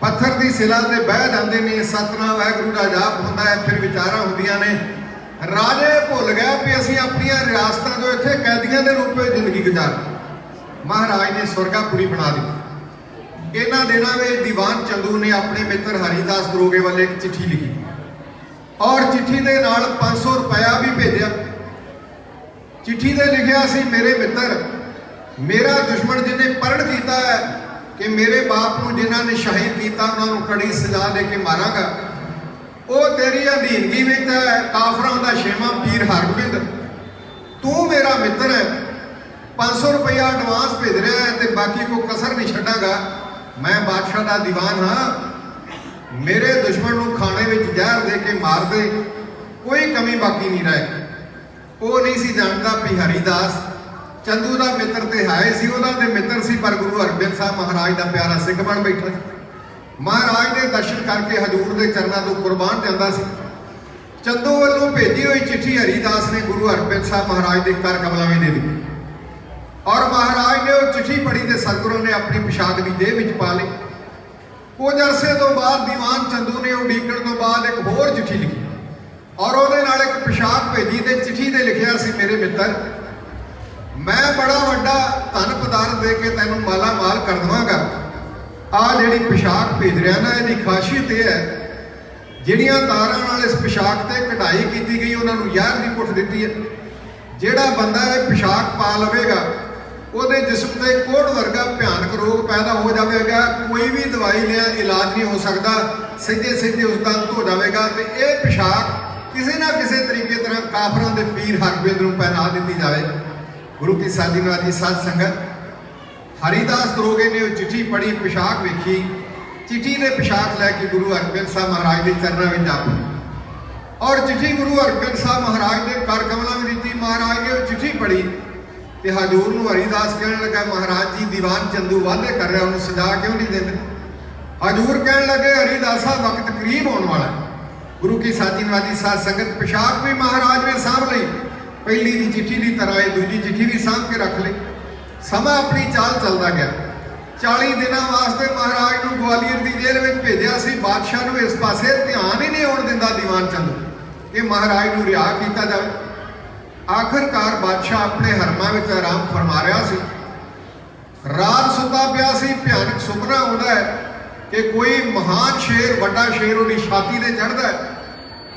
ਪੱਥਰ ਦੀ ਸਿਲਾ ਤੇ ਬਹਿ ਜਾਂਦੇ ਨੇ, ਸਤਨਾਮ ਵਾਹਿਗੁਰੂ ਦਾ ਜਾਪ ਹੁੰਦਾ ਹੈ, ਫਿਰ ਵਿਚਾਰਾਂ ਹੁੰਦੀਆਂ ਨੇ। ਰਾਜੇ ਭੁੱਲ ਗਿਆ ਵੀ ਅਸੀਂ ਆਪਣੀਆਂ ਰਿਆਸਤਾਂ ਤੋਂ ਇੱਥੇ ਕੈਦੀਆਂ ਦੇ ਰੂਪ ਵਿੱਚ ਜ਼ਿੰਦਗੀ ਗੁਜ਼ਾਰ, ਮਹਾਰਾਜ ਨੇ ਸਵਰਗਾਪੁਰੀ ਬਣਾ ਦਿੱਤੀ। ਇਹਨਾਂ ਦਿਨਾਂ ਵਿੱਚ ਦੀਵਾਨ ਚੰਦੂ ਨੇ ਆਪਣੇ ਮਿੱਤਰ ਹਰੀਦਾਸ ਦਰੋਗੇ ਵੱਲ ਇੱਕ ਚਿੱਠੀ ਲਿਖੀ ਔਰ ਚਿੱਠੀ ਦੇ ਨਾਲ 500 ਰੁਪਇਆ ਵੀ ਭੇਜਿਆ। ਚਿੱਠੀ ਦੇ ਲਿਖਿਆ ਸੀ, ਮੇਰੇ ਮਿੱਤਰ, ਮੇਰਾ ਦੁਸ਼ਮਣ ਜਿਹਨੇ ਪ੍ਰਣ ਕੀਤਾ ਹੈ ਕਿ ਮੇਰੇ ਬਾਪ ਨੂੰ ਜਿਨ੍ਹਾਂ ਨੇ ਸ਼ਹੀਦ ਕੀਤਾ ਉਹਨਾਂ ਨੂੰ ਕੜੀ ਸਜ਼ਾ ਦੇ ਕੇ ਮਾਰਾਂਗਾ, ਉਹ ਤੇਰੀ ਅਧੀਨਗੀ ਵਿੱਚ ਹੈ, ਕਾਫਰਾਂ ਦਾ ਛੇਵਾਂ ਪੀਰ ਹਰਗੋਬਿੰਦ, ਤੂੰ ਮੇਰਾ ਮਿੱਤਰ ਹੈ, 500 ਰੁਪਇਆ ਐਡਵਾਂਸ ਭੇਜ ਰਿਹਾ ਹੈ ਤੇ ਬਾਕੀ ਕੋਈ ਕਸਰ ਨਹੀਂ ਛੱਡਾਂਗਾ। ਮੈਂ ਬਾਦਸ਼ਾਹ ਦਾ ਦੀਵਾਨ ਹਾਂ, ਮੇਰੇ ਦੁਸ਼ਮਣ ਨੂੰ ਖਾਣੇ ਵਿੱਚ ਜ਼ਹਿਰ ਦੇ ਕੇ ਮਾਰ ਦੇ, ਕੋਈ ਕਮੀ ਬਾਕੀ ਨਹੀਂ ਰਹੇ। ਉਹ ਨਹੀਂ ਸੀ ਜਾਣਦਾ ਵੀ ਹਰੀਦਾਸ ਚੰਦੂ ਦਾ ਮਿੱਤਰ ਤੇ ਹੈ ਸੀ, ਉਹਦਾ ਤੇ ਮਿੱਤਰ ਸੀ, ਪਰ ਗੁਰੂ ਹਰਗੋਬਿੰਦ ਸਾਹਿਬ ਮਹਾਰਾਜ ਦਾ ਪਿਆਰਾ ਸਿੱਖ ਬਣ ਬੈਠਾ ਸੀ। ਮਹਾਰਾਜ ਨੇ ਦਰਸ਼ਨ ਕਰਕੇ ਹਜ਼ੂਰ ਦੇ ਚਰਨਾਂ ਤੋਂ ਕੁਰਬਾਨ ਜਾਂਦਾ ਸੀ। ਚੰਦੂ ਵੱਲੋਂ ਭੇਜੀ ਹੋਈ ਚਿੱਠੀ ਹਰੀਦਾਸ ਨੇ ਗੁਰੂ ਹਰਗੋਬਿੰਦ ਸਾਹਿਬ ਮਹਾਰਾਜ ਦੇ ਕਰ ਕਮਲਾਂ ਵਿੱਚ ਦੇ ਦਿੱਤੀ ਔਰ ਮਹਾਰਾਜ ਨੇ ਉਹ ਚਿੱਠੀ ਪੜ੍ਹੀ ਤੇ ਸਤਿਗੁਰਾਂ ਨੇ ਆਪਣੀ ਪੋਸ਼ਾਕ ਦੀ ਜੇਬ ਵਿੱਚ ਪਾ ਲਈ। ਕੁਝ ਅਰਸੇ ਤੋਂ ਬਾਅਦ ਦੀਵਾਨ ਚੰਦੂ ਨੇ ਉਡੀਕਣ ਤੋਂ ਬਾਅਦ ਇੱਕ ਹੋਰ ਚਿੱਠੀ ਲਿਖੀ ਔਰ ਉਹਦੇ ਨਾਲ ਇੱਕ ਪੋਸ਼ਾਕ ਭੇਜੀ ਤੇ ਚਿੱਠੀ ਤੇ ਲਿਖਿਆ ਸੀ, ਮੇਰੇ ਮਿੱਤਰ, ਮੈਂ ਬੜਾ ਵੱਡਾ ਧਨ ਪਦਾਰਥ ਦੇ ਕੇ ਤੈਨੂੰ ਮਾਲਾ ਮਾਲ ਕਰ ਦੇਵਾਂਗਾ। ਆਹ ਜਿਹੜੀ ਪੋਸ਼ਾਕ ਭੇਜ ਰਿਹਾ ਨਾ, ਇਹਦੀ ਖਾਸੀਅਤ ਇਹ ਹੈ, ਜਿਹੜੀਆਂ ਤਾਰਾਂ ਨਾਲ ਇਸ ਪੋਸ਼ਾਕ ਤੇ ਕਢਾਈ ਕੀਤੀ ਗਈ ਉਹਨਾਂ ਨੂੰ ਜ਼ਹਿਰ ਦੀ ਪੁੱਠ ਦਿੱਤੀ ਹੈ। ਜਿਹੜਾ ਬੰਦਾ ਇਹ ਪੋਸ਼ਾਕ ਪਾ ਲਵੇਗਾ ਉਹਦੇ ਜਿਸਮ ਤੇ ਕੋੜ ਵਰਗਾ ਭਿਆਨਕ ਰੋਗ ਪੈਦਾ ਹੋ ਜਾਵੇਗਾ, ਕੋਈ ਵੀ ਦਵਾਈ ਲਿਆ ਇਲਾਜ ਨਹੀਂ ਹੋ ਸਕਦਾ, ਸਿੱਧੇ ਸਿੱਧੇ ਉਸ ਦਾ ਅੰਤ ਹੋ ਜਾਵੇਗਾ। ਤੇ ਇਹ ਪੋਸ਼ਾਕ ਕਿਸੇ ਨਾ ਕਿਸੇ ਤਰੀਕੇ ਤਰ੍ਹਾਂ ਕਾਫਰਾਂ ਦੇ ਪੀਰ ਹਰਗੋਬਿੰਦ ਨੂੰ ਪਹਿਨਾ ਦਿੱਤੀ ਜਾਵੇ। ਗੁਰੂ ਕੀ ਸਾਜੀ ਨਵਾਜੀ ਸਾਧ ਸੰਗਤ, ਹਰੀਦਾਸ ਦਰੋਗੇ ਨੇ ਉਹ ਚਿੱਠੀ ਪੜ੍ਹੀ, ਪੋਸ਼ਾਕ ਵੇਖੀ, ਚਿੱਠੀ ਦੇ ਪੋਸ਼ਾਕ ਲੈ ਕੇ ਗੁਰੂ ਹਰਗੋਬਿੰਦ ਸਾਹਿਬ ਮਹਾਰਾਜ ਦੇ ਚਰਨਾਂ ਵਿੱਚ ਜਾ ਪਈ ਔਰ ਚਿੱਠੀ ਗੁਰੂ ਹਰਗੋਬਿੰਦ ਸਾਹਿਬ ਮਹਾਰਾਜ ਦੇ ਕਰ ਕਮਲਾਂ ਵਿੱਚ ਦਿੱਤੀ। ਮਹਾਰਾਜ ਨੇ ਉਹ ਚਿੱਠੀ ਪੜ੍ਹੀ ਤੇ ਹਜ਼ੂਰ ਨੂੰ ਹਰੀਦਾਸ ਕਹਿਣ ਲੱਗਾ, ਮਹਾਰਾਜ ਜੀ ਦੀਵਾਨ ਚੰਦੂ ਵਾਅਦੇ ਕਰ ਰਿਹਾ, ਉਹਨੂੰ ਸਜ਼ਾ ਕਿਉਂ ਨਹੀਂ ਦਿੰਦੇ? ਹਜ਼ੂਰ ਕਹਿਣ ਲੱਗੇ, ਹਰੀਦਾਸਾ ਵਕਤ ਕਰੀਬ ਆਉਣ ਵਾਲਾ। ਗੁਰੂ ਕੀ ਸਾਜੀ ਨਵਾਜੀ ਸਾਧ ਸੰਗਤ, ਪੋਸ਼ਾਕ ਵੀ ਮਹਾਰਾਜ ਨੇ ਸਾਂਭ ਲਈ, ਪਹਿਲੀ ਦੀ ਚਿੱਠੀ ਦੀ ਤਰ੍ਹਾਂ ਇਹ ਦੂਜੀ ਚਿੱਠੀ ਵੀ ਸਾਂਭ ਕੇ ਰੱਖ ਲਈ। ਸਮਾਂ ਆਪਣੀ ਚਾਲ ਚੱਲਦਾ ਗਿਆ। 40 ਦਿਨਾਂ ਵਾਸਤੇ ਮਹਾਰਾਜ ਨੂੰ ਗਵਾਲੀਅਰ ਦੀ ਜੇਲ੍ਹ ਵਿੱਚ ਭੇਜਿਆ ਸੀ। ਬਾਦਸ਼ਾਹ ਨੂੰ ਇਸ ਪਾਸੇ ਧਿਆਨ ਹੀ ਨਹੀਂ ਆਉਣ ਦਿੰਦਾ ਦੀਵਾਨ ਚੰਦੂ ਕਿ ਮਹਾਰਾਜ ਨੂੰ ਰਿਹਾ ਕੀਤਾ ਜਾਵੇ। ਆਖਰਕਾਰ ਬਾਦਸ਼ਾਹ ਆਪਣੇ ਹਰਮਾਂ ਵਿੱਚ ਆਰਾਮ ਫਰਮਾ ਰਿਹਾ ਸੀ। ਰਾਤ ਸੁੱਤਾ ਪਿਆ ਸੀ, ਭਿਆਨਕ ਸੁਪਨਾ ਆਉਂਦਾ ਹੈ ਕਿ ਕੋਈ ਮਹਾਨ ਸ਼ੇਰ, ਵੱਡਾ ਸ਼ੇਰ ਉਹਦੀ ਛਾਤੀ ਤੇ ਚੜ੍ਹਦਾ ਹੈ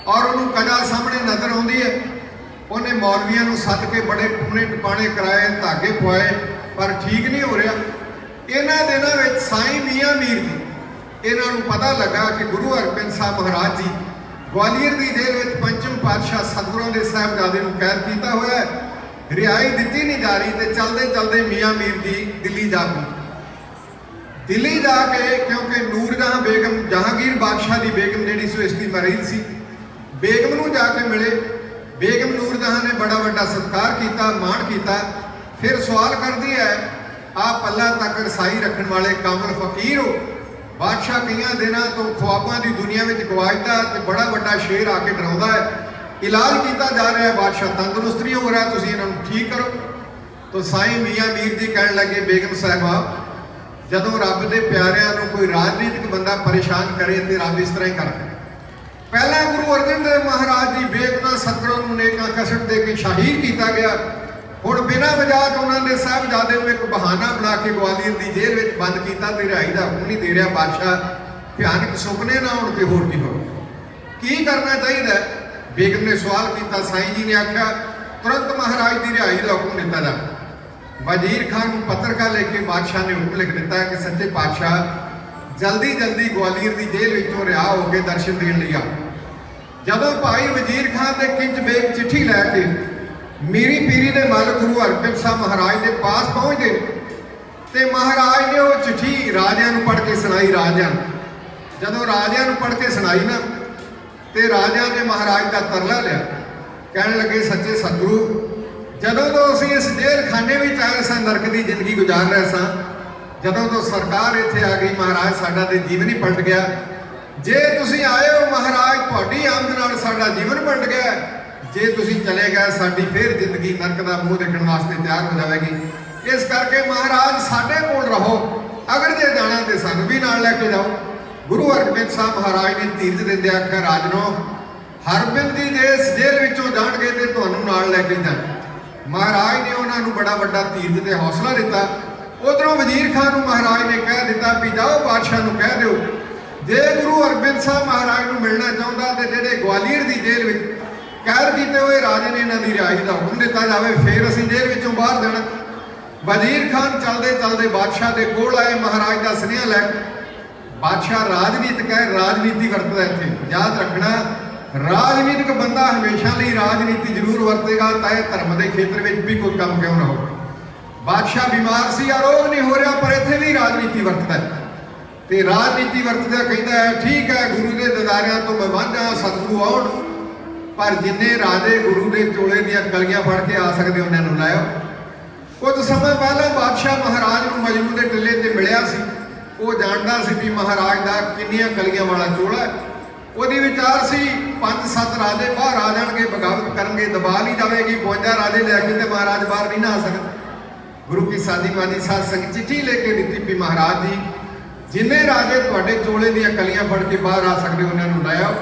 ਔਰ ਉਹਨੂੰ ਕਜਾ ਸਾਹਮਣੇ ਨਜ਼ਰ ਆਉਂਦੀ ਹੈ। ਉਹਨੇ ਮੌਲਵੀਆਂ ਨੂੰ ਸੱਦ ਕੇ ਬੜੇ ਟੂਣੇ ਟਪਾਣੇ ਕਰਾਏ, ਧਾਗੇ ਪਵਾਏ, ਪਰ ਠੀਕ ਨਹੀਂ ਹੋ ਰਿਹਾ। ਇਹਨਾਂ ਦਿਨਾਂ ਵਿੱਚ ਸਾਈਂ ਮੀਆਂ ਮੀਰ ਜੀ, ਇਹਨਾਂ ਨੂੰ ਪਤਾ ਲੱਗਾ ਕਿ ਗੁਰੂ ਹਰਗੋਬਿੰਦ ਸਾਹਿਬ ਮਹਾਰਾਜ ਜੀ ਗਵਾਲੀਅਰ ਦੀ ਜੇਲ੍ਹ ਵਿੱਚ ਪੰਚਮ ਪਾਤਸ਼ਾਹ ਸਤਿਗੁਰਾਂ ਦੇ ਸਾਹਿਬਜ਼ਾਦੇ ਨੂੰ ਕੈਦ ਕੀਤਾ ਹੋਇਆ ਹੈ ਰਿਹਾਈ ਦਿੱਤੀ ਨਹੀਂ ਜਾ ਰਹੀ ਤੇ ਚਲਦੇ ਚਲਦੇ ਮੀਆਂ ਮੀਰ ਜੀ ਦਿੱਲੀ ਜਾ ਪਹੁੰਚੇ। ਦਿੱਲੀ ਜਾ ਕੇ ਕਿਉਂਕਿ ਨੂਰਜਹਾਂ ਬੇਗਮ ਜਹਾਂਗੀਰ ਬਾਦਸ਼ਾਹ ਦੀ ਬੇਗਮ ਜਿਹੜੀ ਸੀ ਇਸ ਦੀ ਮਰੀਦ ਸੀ, ਬੇਗਮ ਨੂੰ ਜਾ ਕੇ ਮਿਲੇ। ਬੇਗਮ ਨੂਰਜਹਾਂ ਨੇ ਬੜਾ ਵੱਡਾ ਸਤਿਕਾਰ ਕੀਤਾ, ਮਾਣ ਕੀਤਾ। ਫਿਰ ਸਵਾਲ ਕਰਦੀ ਹੈ, ਆਪ ਅੱਲਾ ਤੱਕ ਰਸਾਈ ਰੱਖਣ ਵਾਲੇ ਕਾਮਲ ਫਕੀਰ ਹੋ, ਬਾਦਸ਼ਾਹ ਕਈਆਂ ਦਿਨਾਂ ਤੋਂ ਖੁਆਬਾਂ ਦੀ ਦੁਨੀਆ ਵਿੱਚ ਗਵਾਚਦਾ ਤੇ ਬੜਾ ਵੱਡਾ ਸ਼ੇਰ ਆ ਕੇ ਡਰਾਉਂਦਾ ਹੈ, ਇਲਾਜ ਕੀਤਾ ਜਾ ਰਿਹਾ ਹੈ, ਬਾਦਸ਼ਾਹ ਤੰਦਰੁਸਤ ਨਹੀਂ ਹੋ ਰਿਹਾ, ਤੁਸੀਂ ਇਹਨਾਂ ਨੂੰ ਠੀਕ ਕਰੋ। ਤਾਂ ਸਾਈਂ ਮੀਆਂ ਮੀਰ ਜੀ ਕਹਿਣ ਲੱਗੇ, ਬੇਗਮ ਸਾਹਿਬਾ, ਜਦੋਂ ਰੱਬ ਦੇ ਪਿਆਰਿਆਂ ਨੂੰ ਕੋਈ ਰਾਜਨੀਤਿਕ ਬੰਦਾ ਪਰੇਸ਼ਾਨ ਕਰੇ ਤੇ ਰੱਬ ਇਸ ਤਰ੍ਹਾਂ ਹੀ ਕਰਦਾ। ਪਹਿਲਾਂ ਗੁਰੂ ਅਰਜਨ ਦੇਵ ਮਹਾਰਾਜ ਦੀ ਬੇਗੁਨਾਹ ਸਤਿਗੁਰਾਂ ਨੂੰ ਨੇਕਾਂ ਕਸ਼ਟ ਦੇ ਕੇ ਸ਼ਹੀਦ ਕੀਤਾ ਗਿਆ। ਹੁਣ ਬਿਨਾਂ ਵਜ੍ਹਾ ਤੋਂ ਉਹਨਾਂ ਦੇ ਸਾਹਿਬਜ਼ਾਦੇ ਨੂੰ ਇੱਕ ਬਹਾਨਾ ਬਣਾ ਕੇ ਗਵਾਲੀਅਰ ਦੀ ਜੇਲ੍ਹ ਵਿੱਚ ਬੰਦ ਕੀਤਾ ਤੇ ਰਿਹਾਈ ਦਾ ਹੁਕਮ ਨਹੀਂ ਦੇ ਰਿਹਾ ਬਾਦਸ਼ਾਹ। ਭਿਆਨਕ ਸੁਪਨੇ ਨਾ ਹੋਣ ਤੇ ਹੋਰ ਕੀ ਹੋਵੇ, ਕੀ ਕਰਨਾ ਚਾਹੀਦਾ? ਬੇਗਮ ਨੇ ਸਵਾਲ ਕੀਤਾ। ਸਾਈਂ ਜੀ ਨੇ ਆਖਿਆ, ਤੁਰੰਤ ਮਹਾਰਾਜ ਦੀ ਰਿਹਾਈ ਦਾ ਹੁਕਮ ਦਿੱਤਾ ਜਾ। ਵਜ਼ੀਰ ਖਾਨ ਨੂੰ ਪੱਤਰਕਾਰ ਲਿਖ ਕੇ ਬਾਦਸ਼ਾਹ ਨੇ ਹੁਕਮ ਲਿਖ ਦਿੱਤਾ ਕਿ ਸੱਚੇ ਪਾਤਸ਼ਾਹ ਜਲਦੀ ਜਲਦੀ ਗਵਾਲੀਅਰ ਦੀ ਜੇਲ੍ਹ ਵਿੱਚੋਂ ਰਿਹਾ ਹੋ ਕੇ ਦਰਸ਼ਨ ਦੇਣ ਲਈ ਆਓ। ਜਦੋਂ ਭਾਈ ਵਜ਼ੀਰ ਖਾਨ ਦੇ ਕਿੰਜ ਬੇਗ ਚਿੱਠੀ ਲੈ ਕੇ ਮੀਰੀ ਪੀਰੀ ਦੇ ਮਾਲਕ ਗੁਰੂ ਹਰਗੋਬਿੰਦ ਸਾਹਿਬ ਮਹਾਰਾਜ ਦੇ ਪਾਸ ਪਹੁੰਚਦੇ ਤੇ ਮਹਾਰਾਜ ਨੇ ਉਹ ਚਿੱਠੀ ਰਾਜਿਆਂ ਨੂੰ ਪੜ੍ਹ ਕੇ ਸੁਣਾਈ। ਰਾਜਿਆਂ ਜਦੋਂ ਰਾਜਿਆਂ ਨੂੰ ਪੜ੍ਹ ਕੇ ਸੁਣਾਈ ਨਾ ਤੇ ਰਾਜਿਆਂ ਨੇ ਮਹਾਰਾਜ ਦਾ ਤਰਲਾ ਲਿਆ। ਕਹਿਣ ਲੱਗੇ, ਸੱਚੇ ਸਤਿਗੁਰੂ, ਜਦੋਂ ਤੋਂ ਅਸੀਂ ਇਸ ਜੇਲ੍ਹ ਖਾਨੇ ਵਿੱਚ ਆਏ ਸਾਂ, ਨਰਕ ਦੀ ਜ਼ਿੰਦਗੀ ਗੁਜ਼ਾਰ ਰਹੇ ਸਾਂ, ਜਦੋਂ ਤੋਂ ਸਰਕਾਰ ਇੱਥੇ ਆ ਗਈ ਮਹਾਰਾਜ, ਸਾਡਾ ਤੇ ਜੀਵਨ ਹੀ ਪਲਟ ਗਿਆ। ਜੇ ਤੁਸੀਂ ਆਏ ਹੋ ਮਹਾਰਾਜ, ਤੁਹਾਡੀ ਆਮਦ ਨਾਲ ਸਾਡਾ ਜੀਵਨ ਪਲਟ ਗਿਆ। ਜੇ ਤੁਸੀਂ ਚਲੇ ਗਏ, ਸਾਡੀ ਫਿਰ ਜ਼ਿੰਦਗੀ ਨਰਕ ਦਾ ਮੂੰਹ ਦੇਖਣ ਵਾਸਤੇ ਤਿਆਰ ਹੋ ਜਾਵੇਗੀ। ਇਸ ਕਰਕੇ ਮਹਾਰਾਜ ਸਾਡੇ ਕੋਲ ਰਹੋ, ਅਗਰ ਜੇ ਜਾਣਾ ਤੇ ਸਾਨੂੰ ਵੀ ਨਾਲ ਲੈ ਕੇ ਜਾਓ। ਗੁਰੂ ਹਰਗੋਬਿੰਦ ਸਾਹਿਬ ਮਹਾਰਾਜ ਨੇ ਧੀਰਜ ਦਿੰਦੇ ਆਖਿਆ, ਰਾਜਨੋ, ਹਰਗੋਬਿੰਦ ਜੀ ਦੇ ਇਸ ਜੇਲ੍ਹ ਵਿੱਚੋਂ ਜਾਣਗੇ ਤੇ ਤੁਹਾਨੂੰ ਨਾਲ ਲੈ ਕੇ ਜਾਣ। ਮਹਾਰਾਜ ਨੇ ਉਹਨਾਂ ਨੂੰ ਬੜਾ ਵੱਡਾ ਧੀਰਜ ਤੇ ਹੌਸਲਾ ਦਿੱਤਾ। ਉਧਰੋਂ ਵਜ਼ੀਰ ਖਾਨ ਨੂੰ ਮਹਾਰਾਜ ਨੇ ਕਹਿ ਦਿੱਤਾ ਵੀ ਜਾਓ ਬਾਦਸ਼ਾਹ ਨੂੰ ਕਹਿ ਦਿਓ, ਜੇ ਗੁਰੂ ਹਰਗੋਬਿੰਦ ਸਾਹਿਬ ਮਹਾਰਾਜ ਨੂੰ ਮਿਲਣਾ ਚਾਹੁੰਦਾ ਤੇ ਜਿਹੜੇ ਗਵਾਲੀਅਰ ਦੀ ਜੇਲ੍ਹ ਵਿੱਚ ਕੈਦ ਕੀਤੇ ਹੋਏ ਰਾਜੇ ਨੇ ਇਹਨਾਂ ਦੀ ਰਿਹਾਈ ਦਾ ਹੁਕਮ ਦਿੱਤਾ ਜਾਵੇ, ਫਿਰ ਅਸੀਂ ਜੇਲ੍ਹ ਵਿੱਚੋਂ ਬਾਹਰ ਜਾਣਾ। ਵਜ਼ੀਰ ਖਾਨ ਚਲਦੇ ਚਲਦੇ ਬਾਦਸ਼ਾਹ ਦੇ ਕੋਲ ਆਏ, ਮਹਾਰਾਜ ਦਾ ਸੁਨੇਹਾ ਲੈ ਕੇ। ਬਾਦਸ਼ਾਹ ਰਾਜਨੀਤਿਕ ਹੈ, ਰਾਜਨੀਤੀ ਵਰਤਦਾ ਇੱਥੇ, ਯਾਦ ਰੱਖਣਾ। ਰਾਜਨੀਤਿਕ ਬੰਦਾ ਹਮੇਸ਼ਾ ਲਈ ਰਾਜਨੀਤੀ ਜ਼ਰੂਰ ਵਰਤੇਗਾ, ਚਾਹੇ ਧਰਮ ਦੇ ਖੇਤਰ ਵਿੱਚ ਵੀ ਕੋਈ ਕੰਮ ਕਿਉਂ ਨਾ ਹੋਵੇ। ਬਾਦਸ਼ਾਹ ਬਿਮਾਰ ਸੀ, ਆਰੋਗ ਨਹੀਂ ਹੋ ਰਿਹਾ, ਪਰ ਇੱਥੇ ਵੀ ਰਾਜਨੀਤੀ ਵਰਤਦਾ ਹੈ। ਤੇ ਰਾਜਨੀਤੀ ਵਰਤਦਾ ਕਹਿੰਦਾ ਹੈ, ਠੀਕ ਹੈ, ਗੁਰੂ ਦੇ ਦਿਦਾਰਿਆਂ ਤੋਂ ਮੈਂ ਵਾਂਝਾ, ਸਤਿਗੁਰੂ ਆਉਣ, ਪਰ ਜਿੰਨੇ ਰਾਜੇ ਗੁਰੂ ਦੇ ਚੋਲੇ ਦੀਆਂ ਕਲੀਆਂ ਫੜ ਕੇ ਆ ਸਕਦੇ ਉਹਨਾਂ ਨੂੰ ਲਾਇਓ। ਕੁਝ ਸਮਾਂ ਪਹਿਲਾਂ ਬਾਦਸ਼ਾਹ ਮਹਾਰਾਜ ਨੂੰ ਮਜਨੂ ਦੇ ਟਿੱਲੇ ਤੇ ਮਿਲਿਆ ਸੀ। ਉਹ ਜਾਣਦਾ ਸੀ ਵੀ ਮਹਾਰਾਜ ਦਾ ਕਿੰਨੀਆਂ ਕਲੀਆਂ ਵਾਲਾ ਚੋਲਾ ਹੈ। ਉਹਦੀ ਵਿਚਾਰ ਸੀ 5-7 ਰਾਜੇ ਬਾਹਰ ਆ ਜਾਣਗੇ, ਬਗਾਵਤ ਕਰਨਗੇ, ਦਬਾ ਲਈ ਜਾਵੇਗੀ, 52 ਰਾਜੇ ਲੈ ਕੇ ਤੇ ਮਹਾਰਾਜ ਬਾਹਰ ਨਹੀਂ ਨਾ ਆ ਸਕਦੇ। ਗੁਰੂ ਕੀ ਸਾਦੀ ਬਾਣੀ ਸਾਧ ਸੰਗਤ ਚਿੱਠੀ ਲੈ ਕੇ ਦਿੱਤੀ ਵੀ ਮਹਾਰਾਜ ਜੀ, ਜਿੰਨੇ ਰਾਜੇ ਤੁਹਾਡੇ ਚੋਲੇ ਦੀਆਂ ਕਲੀਆਂ ਫੜ ਕੇ ਬਾਹਰ ਆ ਸਕਦੇ ਉਹਨਾਂ ਨੂੰ ਲੈ ਆਓ।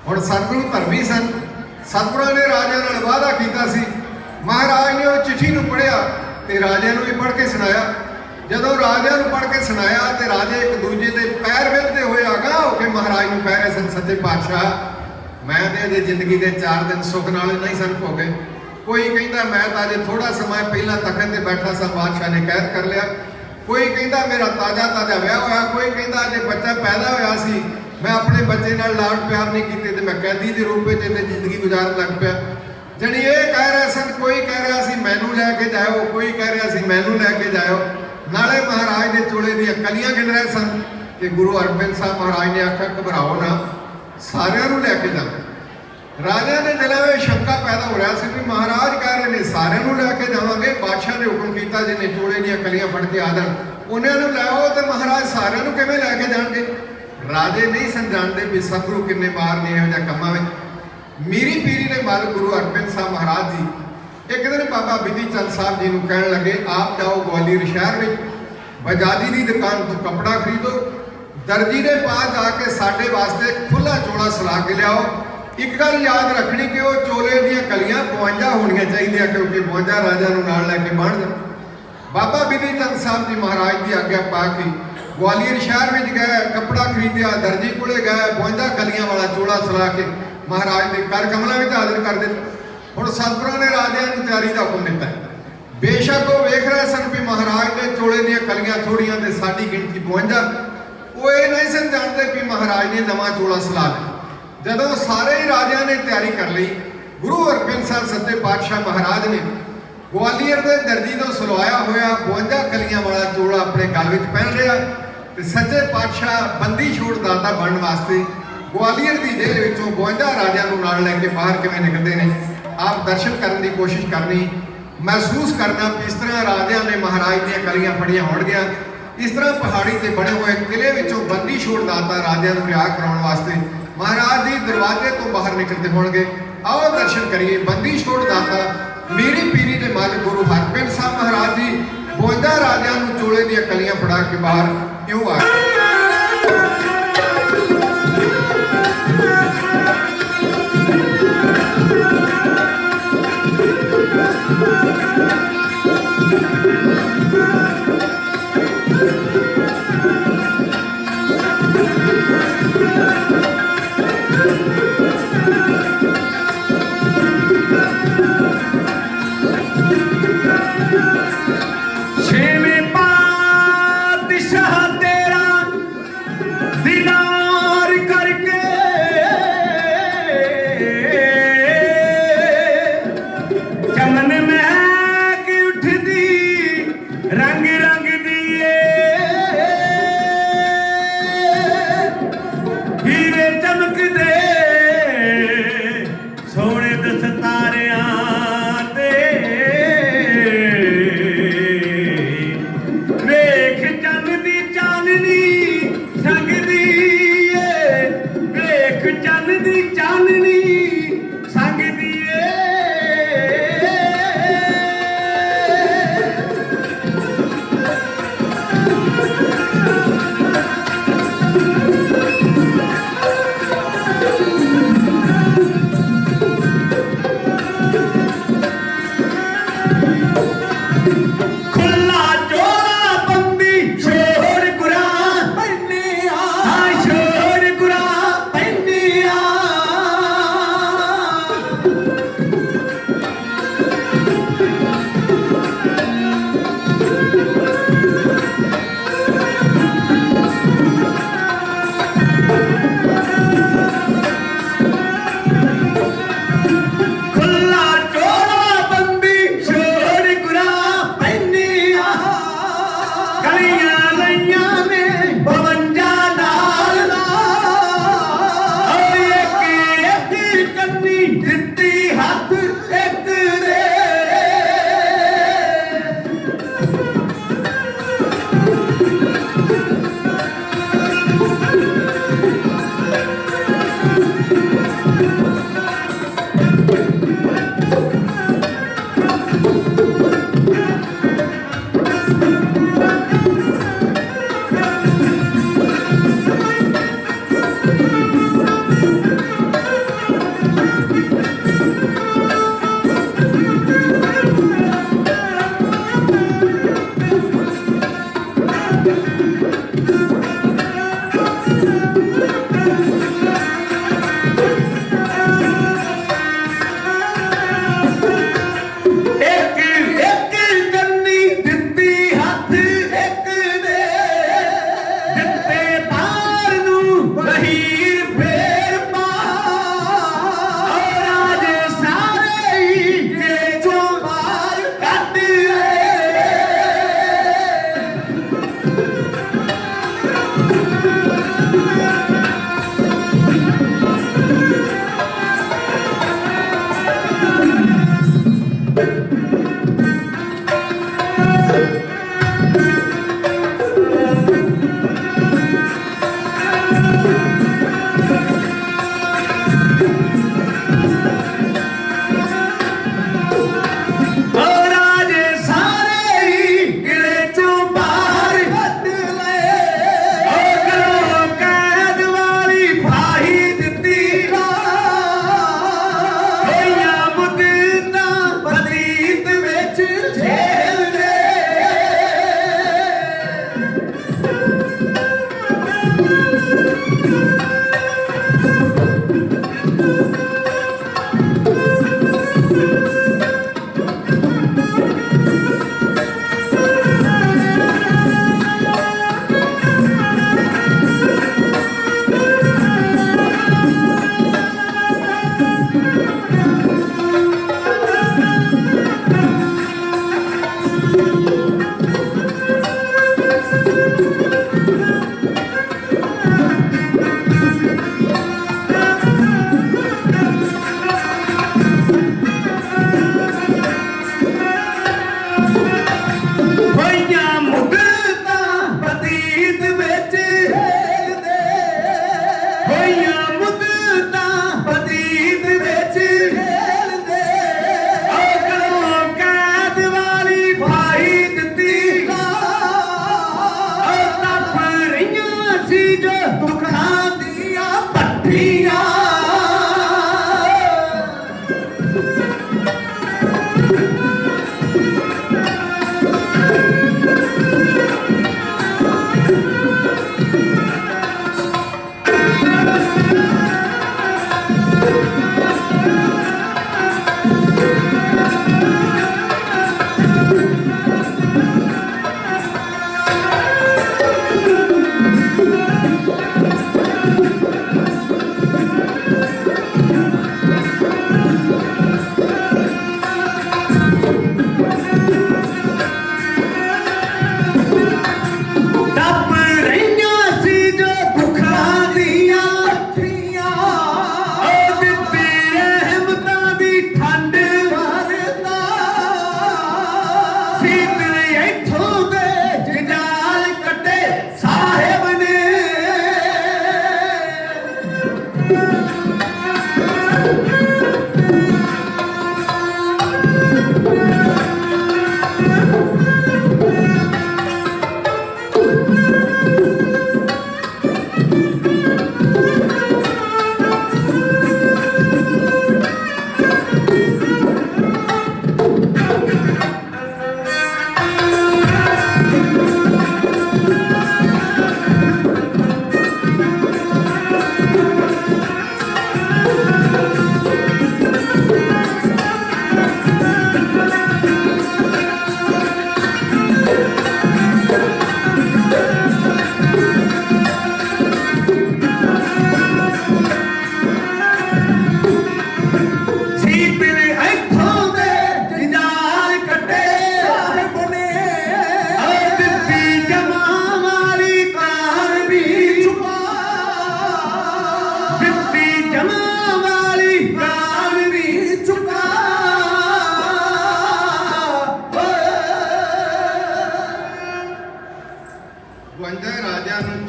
ਹੁਣ ਸਤਿਗੁਰੂ ਧਰਮੀ ਸਨ, ਸਤਿਗੁਰਾਂ ਨੇ ਰਾਜਿਆਂ ਨਾਲ ਵਾਅਦਾ ਕੀਤਾ ਸੀ। ਮਹਾਰਾਜ ਨੇ ਉਹ ਚਿੱਠੀ ਨੂੰ ਪੜ੍ਹਿਆ ਤੇ ਰਾਜਿਆਂ ਨੂੰ ਵੀ ਪੜ੍ਹ ਕੇ ਸੁਣਾਇਆ। ਜਦੋਂ ਰਾਜਿਆਂ ਨੂੰ ਪੜ੍ਹ ਕੇ ਸੁਣਾਇਆ ਤੇ ਰਾਜੇ ਇੱਕ ਦੂਜੇ ਦੇ ਪੈਰ ਵੇਖਦੇ ਹੋਏ ਅਗਾਂਹ ਹੋ ਕੇ ਮਹਾਰਾਜ ਨੂੰ ਕਹਿ ਰਹੇ ਸਨ, ਸੱਚੇ ਪਾਤਸ਼ਾਹ, ਮੈਂ ਤੇ ਅਜੇ ਜ਼ਿੰਦਗੀ ਦੇ 4 ਦਿਨ ਸੁੱਖ ਨਾਲ ਨਹੀਂ ਸਨ ਭੋਗੇ। ਕੋਈ ਕਹਿੰਦਾ ਮੈਂ ਤਾਂ ਅਜੇ ਥੋੜਾ ਸਮਾਂ ਪਹਿਲਾਂ ਤਖਤ ਤੇ ਬੈਠਾ ਸਾਂ, ਬਾਦਸ਼ਾਹ ਨੇ ਕੈਦ ਕਰ ਲਿਆ। ਕੋਈ ਕਹਿੰਦਾ ਮੇਰਾ ਤਾਜ਼ਾ ਵਿਆਹ ਹੋਇਆ। ਕੋਈ ਕਹਿੰਦਾ ਅਜੇ ਬੱਚਾ ਪੈਦਾ ਹੋਇਆ ਸੀ, ਮੈਂ ਆਪਣੇ ਬੱਚੇ ਨਾਲ ਲਾਡ ਪਿਆਰ ਨਹੀਂ ਕੀਤੇ ਤੇ ਮੈਂ ਕੈਦੀ ਦੇ ਰੂਪ ਵਿੱਚ ਇਹਨੇ ਜ਼ਿੰਦਗੀ ਗੁਜ਼ਾਰਨ ਲੱਗ ਪਿਆ। ਜਣੀ ਇਹ ਕਹਿ ਰਹੇ ਸਨ, ਕੋਈ ਕਹਿ ਰਿਹਾ ਸੀ ਮੈਨੂੰ ਲੈ ਕੇ ਜਾਇਓ, ਕੋਈ ਕਹਿ ਰਿਹਾ ਸੀ ਮੈਨੂੰ ਲੈ ਕੇ ਜਾਇਓ। ਨਾਲੇ ਮਹਾਰਾਜ ਦੇ ਚੋਲੇ ਦੀਆਂ ਕਲੀਆਂ ਗਿਣ ਰਹੇ ਸਨ ਕਿ ਗੁਰੂ ਹਰਗੋਬਿੰਦ ਸਾਹਿਬ ਮਹਾਰਾਜ ਨੇ ਆਖਿਆ, ਘਬਰਾਓ ਨਾ, ਸਾਰਿਆਂ ਨੂੰ ਲੈ ਕੇ ਜਾਓ। ਰਾਜਿਆਂ ਦੇ ਦਿਲਾਂ ਵਿੱਚ ਸ਼ੰਕਾ ਪੈਦਾ ਹੋ ਰਿਹਾ ਸੀ ਵੀ ਮਹਾਰਾਜ ਕਹਿ ਰਹੇ ਨੇ ਸਾਰਿਆਂ ਨੂੰ ਲੈ ਕੇ ਜਾਵਾਂਗੇ, ਬਾਦਸ਼ਾਹ ਨੇ ਹੁਕਮ ਕੀਤਾ ਜਿਹਨੇ ਚੋਲੇ ਦੀਆਂ ਕਲੀਆਂ ਫੜ ਕੇ ਆ ਜਾਣ ਉਹਨਾਂ ਨੂੰ ਲੈ ਆਓ, ਤੇ ਮਹਾਰਾਜ ਸਾਰਿਆਂ ਨੂੰ ਕਿਵੇਂ ਲੈ ਕੇ ਜਾਣਗੇ? ਰਾਜੇ ਨਹੀਂ ਸਨ ਜਾਣਦੇ ਵੀ ਸਤਿਗੁਰੂ ਕਿੰਨੇ ਮਾਰ ਨੇ ਇਹੋ ਜਿਹੇ ਕੰਮਾਂ ਵਿੱਚ। ਮੀਰੀ ਪੀਰੀ ਦੇ ਮਾਲਕ ਗੁਰੂ ਹਰਗੋਬਿੰਦ ਸਾਹਿਬ ਮਹਾਰਾਜ ਜੀ ਇੱਕ ਦਿਨ ਬਾਬਾ ਬਿਧੀ ਚੰਦ ਸਾਹਿਬ ਜੀ ਨੂੰ ਕਹਿਣ ਲੱਗੇ, ਆਪ ਜਾਓ ਗਵਾਲੀਅਰ ਸ਼ਹਿਰ ਵਿੱਚ, ਬਜਾਜੀ ਦੀ ਦੁਕਾਨ ਤੋਂ ਕੱਪੜਾ ਖਰੀਦੋ, ਦਰਜੀ ਦੇ ਪਾਸ ਜਾ ਕੇ ਸਾਡੇ ਵਾਸਤੇ ਖੁੱਲਾ ਚੋਲਾ ਸਿਲਾ ਕੇ ਲਿਆਓ। ਇੱਕ ਗੱਲ ਯਾਦ ਰੱਖਣੀ ਕਿ ਉਹ ਚੋਲੇ ਦੀਆਂ ਕਲੀਆਂ 52 ਹੋਣੀਆਂ ਚਾਹੀਦੀਆਂ, ਕਿਉਂਕਿ 52 ਰਾਜਿਆਂ ਨੂੰ ਨਾਲ ਲੈ ਕੇ ਬਣ ਜਾਣ। ਬਾਬਾ ਬਿਧੀ ਚੰਦ ਸਾਹਿਬ ਜੀ ਮਹਾਰਾਜ ਦੀ ਆਗਿਆ ਪਾ ਕੇ ਗਵਾਲੀਅਰ ਸ਼ਹਿਰ ਵਿੱਚ ਗਏ, ਕੱਪੜਾ ਖਰੀਦਿਆ, ਦਰਜੀ ਕੋਲੇ ਗਏ, 52 ਕਲੀਆਂ ਵਾਲਾ ਚੋਲਾ ਸਿਲਾ ਕੇ ਮਹਾਰਾਜ ਦੇ ਕਰ ਕਮਲਾਂ ਵਿੱਚ ਹਾਜ਼ਰ ਕਰ ਦਿੱਤਾ। ਹੁਣ ਸਤਿਗੁਰਾਂ ਨੇ ਰਾਜਿਆਂ ਨੂੰ ਤਿਆਰੀ ਦਾ ਹੁਕਮ ਦਿੱਤਾ। ਬੇਸ਼ੱਕ ਉਹ ਵੇਖ ਰਹੇ ਸਨ ਵੀ ਮਹਾਰਾਜ ਦੇ ਚੋਲੇ ਦੀਆਂ ਕਲੀਆਂ ਥੋੜੀਆਂ ਤੇ ਸਾਡੀ ਗਿਣਤੀ 52। ਉਹ ਇਹ ਨਹੀਂ ਸਨ ਜਾਣਦੇ ਵੀ ਮਹਾਰਾਜ ਨੇ ਨਵਾਂ ਚੋਲਾ ਸਿਲਾ ਲਿਆ। ਜਦੋਂ ਸਾਰੇ ਹੀ ਰਾਜਿਆਂ ਨੇ ਤਿਆਰੀ ਕਰ ਲਈ, ਗੁਰੂ ਹਰਗੋਬਿੰਦ ਸਾਹਿਬ ਸੱਚੇ ਪਾਤਸ਼ਾਹ ਮਹਾਰਾਜ ਨੇ ਗਵਾਲੀਅਰ ਦੇ ਦਰਜੀ ਤੋਂ ਸਲਵਾਇਆ ਹੋਇਆ 52 ਕਲੀਆਂ ਵਾਲਾ ਚੋਲਾ ਆਪਣੇ ਗਲ ਵਿੱਚ ਪਹਿਨ ਲਿਆ ਤੇ ਸੱਚੇ ਪਾਤਸ਼ਾਹ ਬੰਦੀ ਛੋੜ ਦਾਤਾ ਬਣਨ ਵਾਸਤੇ ਗਵਾਲੀਅਰ ਦੀ ਜੇਲ੍ਹ ਵਿੱਚੋਂ 52 ਰਾਜਿਆਂ ਨੂੰ ਨਾਲ ਲੈ ਕੇ ਬਾਹਰ ਕਿਵੇਂ ਨਿਕਲਦੇ ਨੇ। ਆਪ ਦਰਸ਼ਨ ਕਰਨ ਦੀ ਕੋਸ਼ਿਸ਼ ਕਰਨੀ, ਮਹਿਸੂਸ ਕਰਨਾ ਕਿ ਇਸ ਤਰ੍ਹਾਂ ਰਾਜਿਆਂ ਨੇ ਮਹਾਰਾਜ ਦੀਆਂ ਕਲੀਆਂ ਫੜੀਆਂ ਹੋਣਗੀਆਂ। ਇਸ ਤਰ੍ਹਾਂ ਪਹਾੜੀ ਤੇ ਬਣੇ ਹੋਏ ਕਿਲੇ ਵਿੱਚੋਂ ਬੰਦੀ ਛੋੜ ਦਾਤਾ ਰਾਜਿਆਂ ਨੂੰ ਰਿਹਾ ਕਰਾਉਣ ਵਾਸਤੇ ਮਹਾਰਾਜ ਦੀ ਦਰਵਾਜ਼ੇ ਤੋਂ ਬਾਹਰ ਨਿਕਲਦੇ ਹੋਣਗੇ। ਆਓ ਦਰਸ਼ਨ ਕਰੀਏ। ਬੰਦੀ ਛੋੜ ਦਾਤਾ ਮੇਰੀ ਪੀਰੀ ਦੇ ਮਾਲਕ ਗੁਰੂ ਹਰਗੋਬਿੰਦ ਸਾਹਿਬ ਮਹਾਰਾਜ ਜੀ 52 ਰਾਜਿਆਂ ਨੂੰ ਚੋਲੇ ਦੀਆਂ ਕਲੀਆਂ ਫੜਾ ਕੇ ਬਾਹਰ ਕਿਉਂ ਆਏ। ਛੇਵੇਂ ਪਾਤਸ਼ਾਹ ਤੇਰਾ ਦੀਦਾਰ ਕਰਕੇ ਚਮਨ ਮਹਿਕ ਉੱਠਦੀ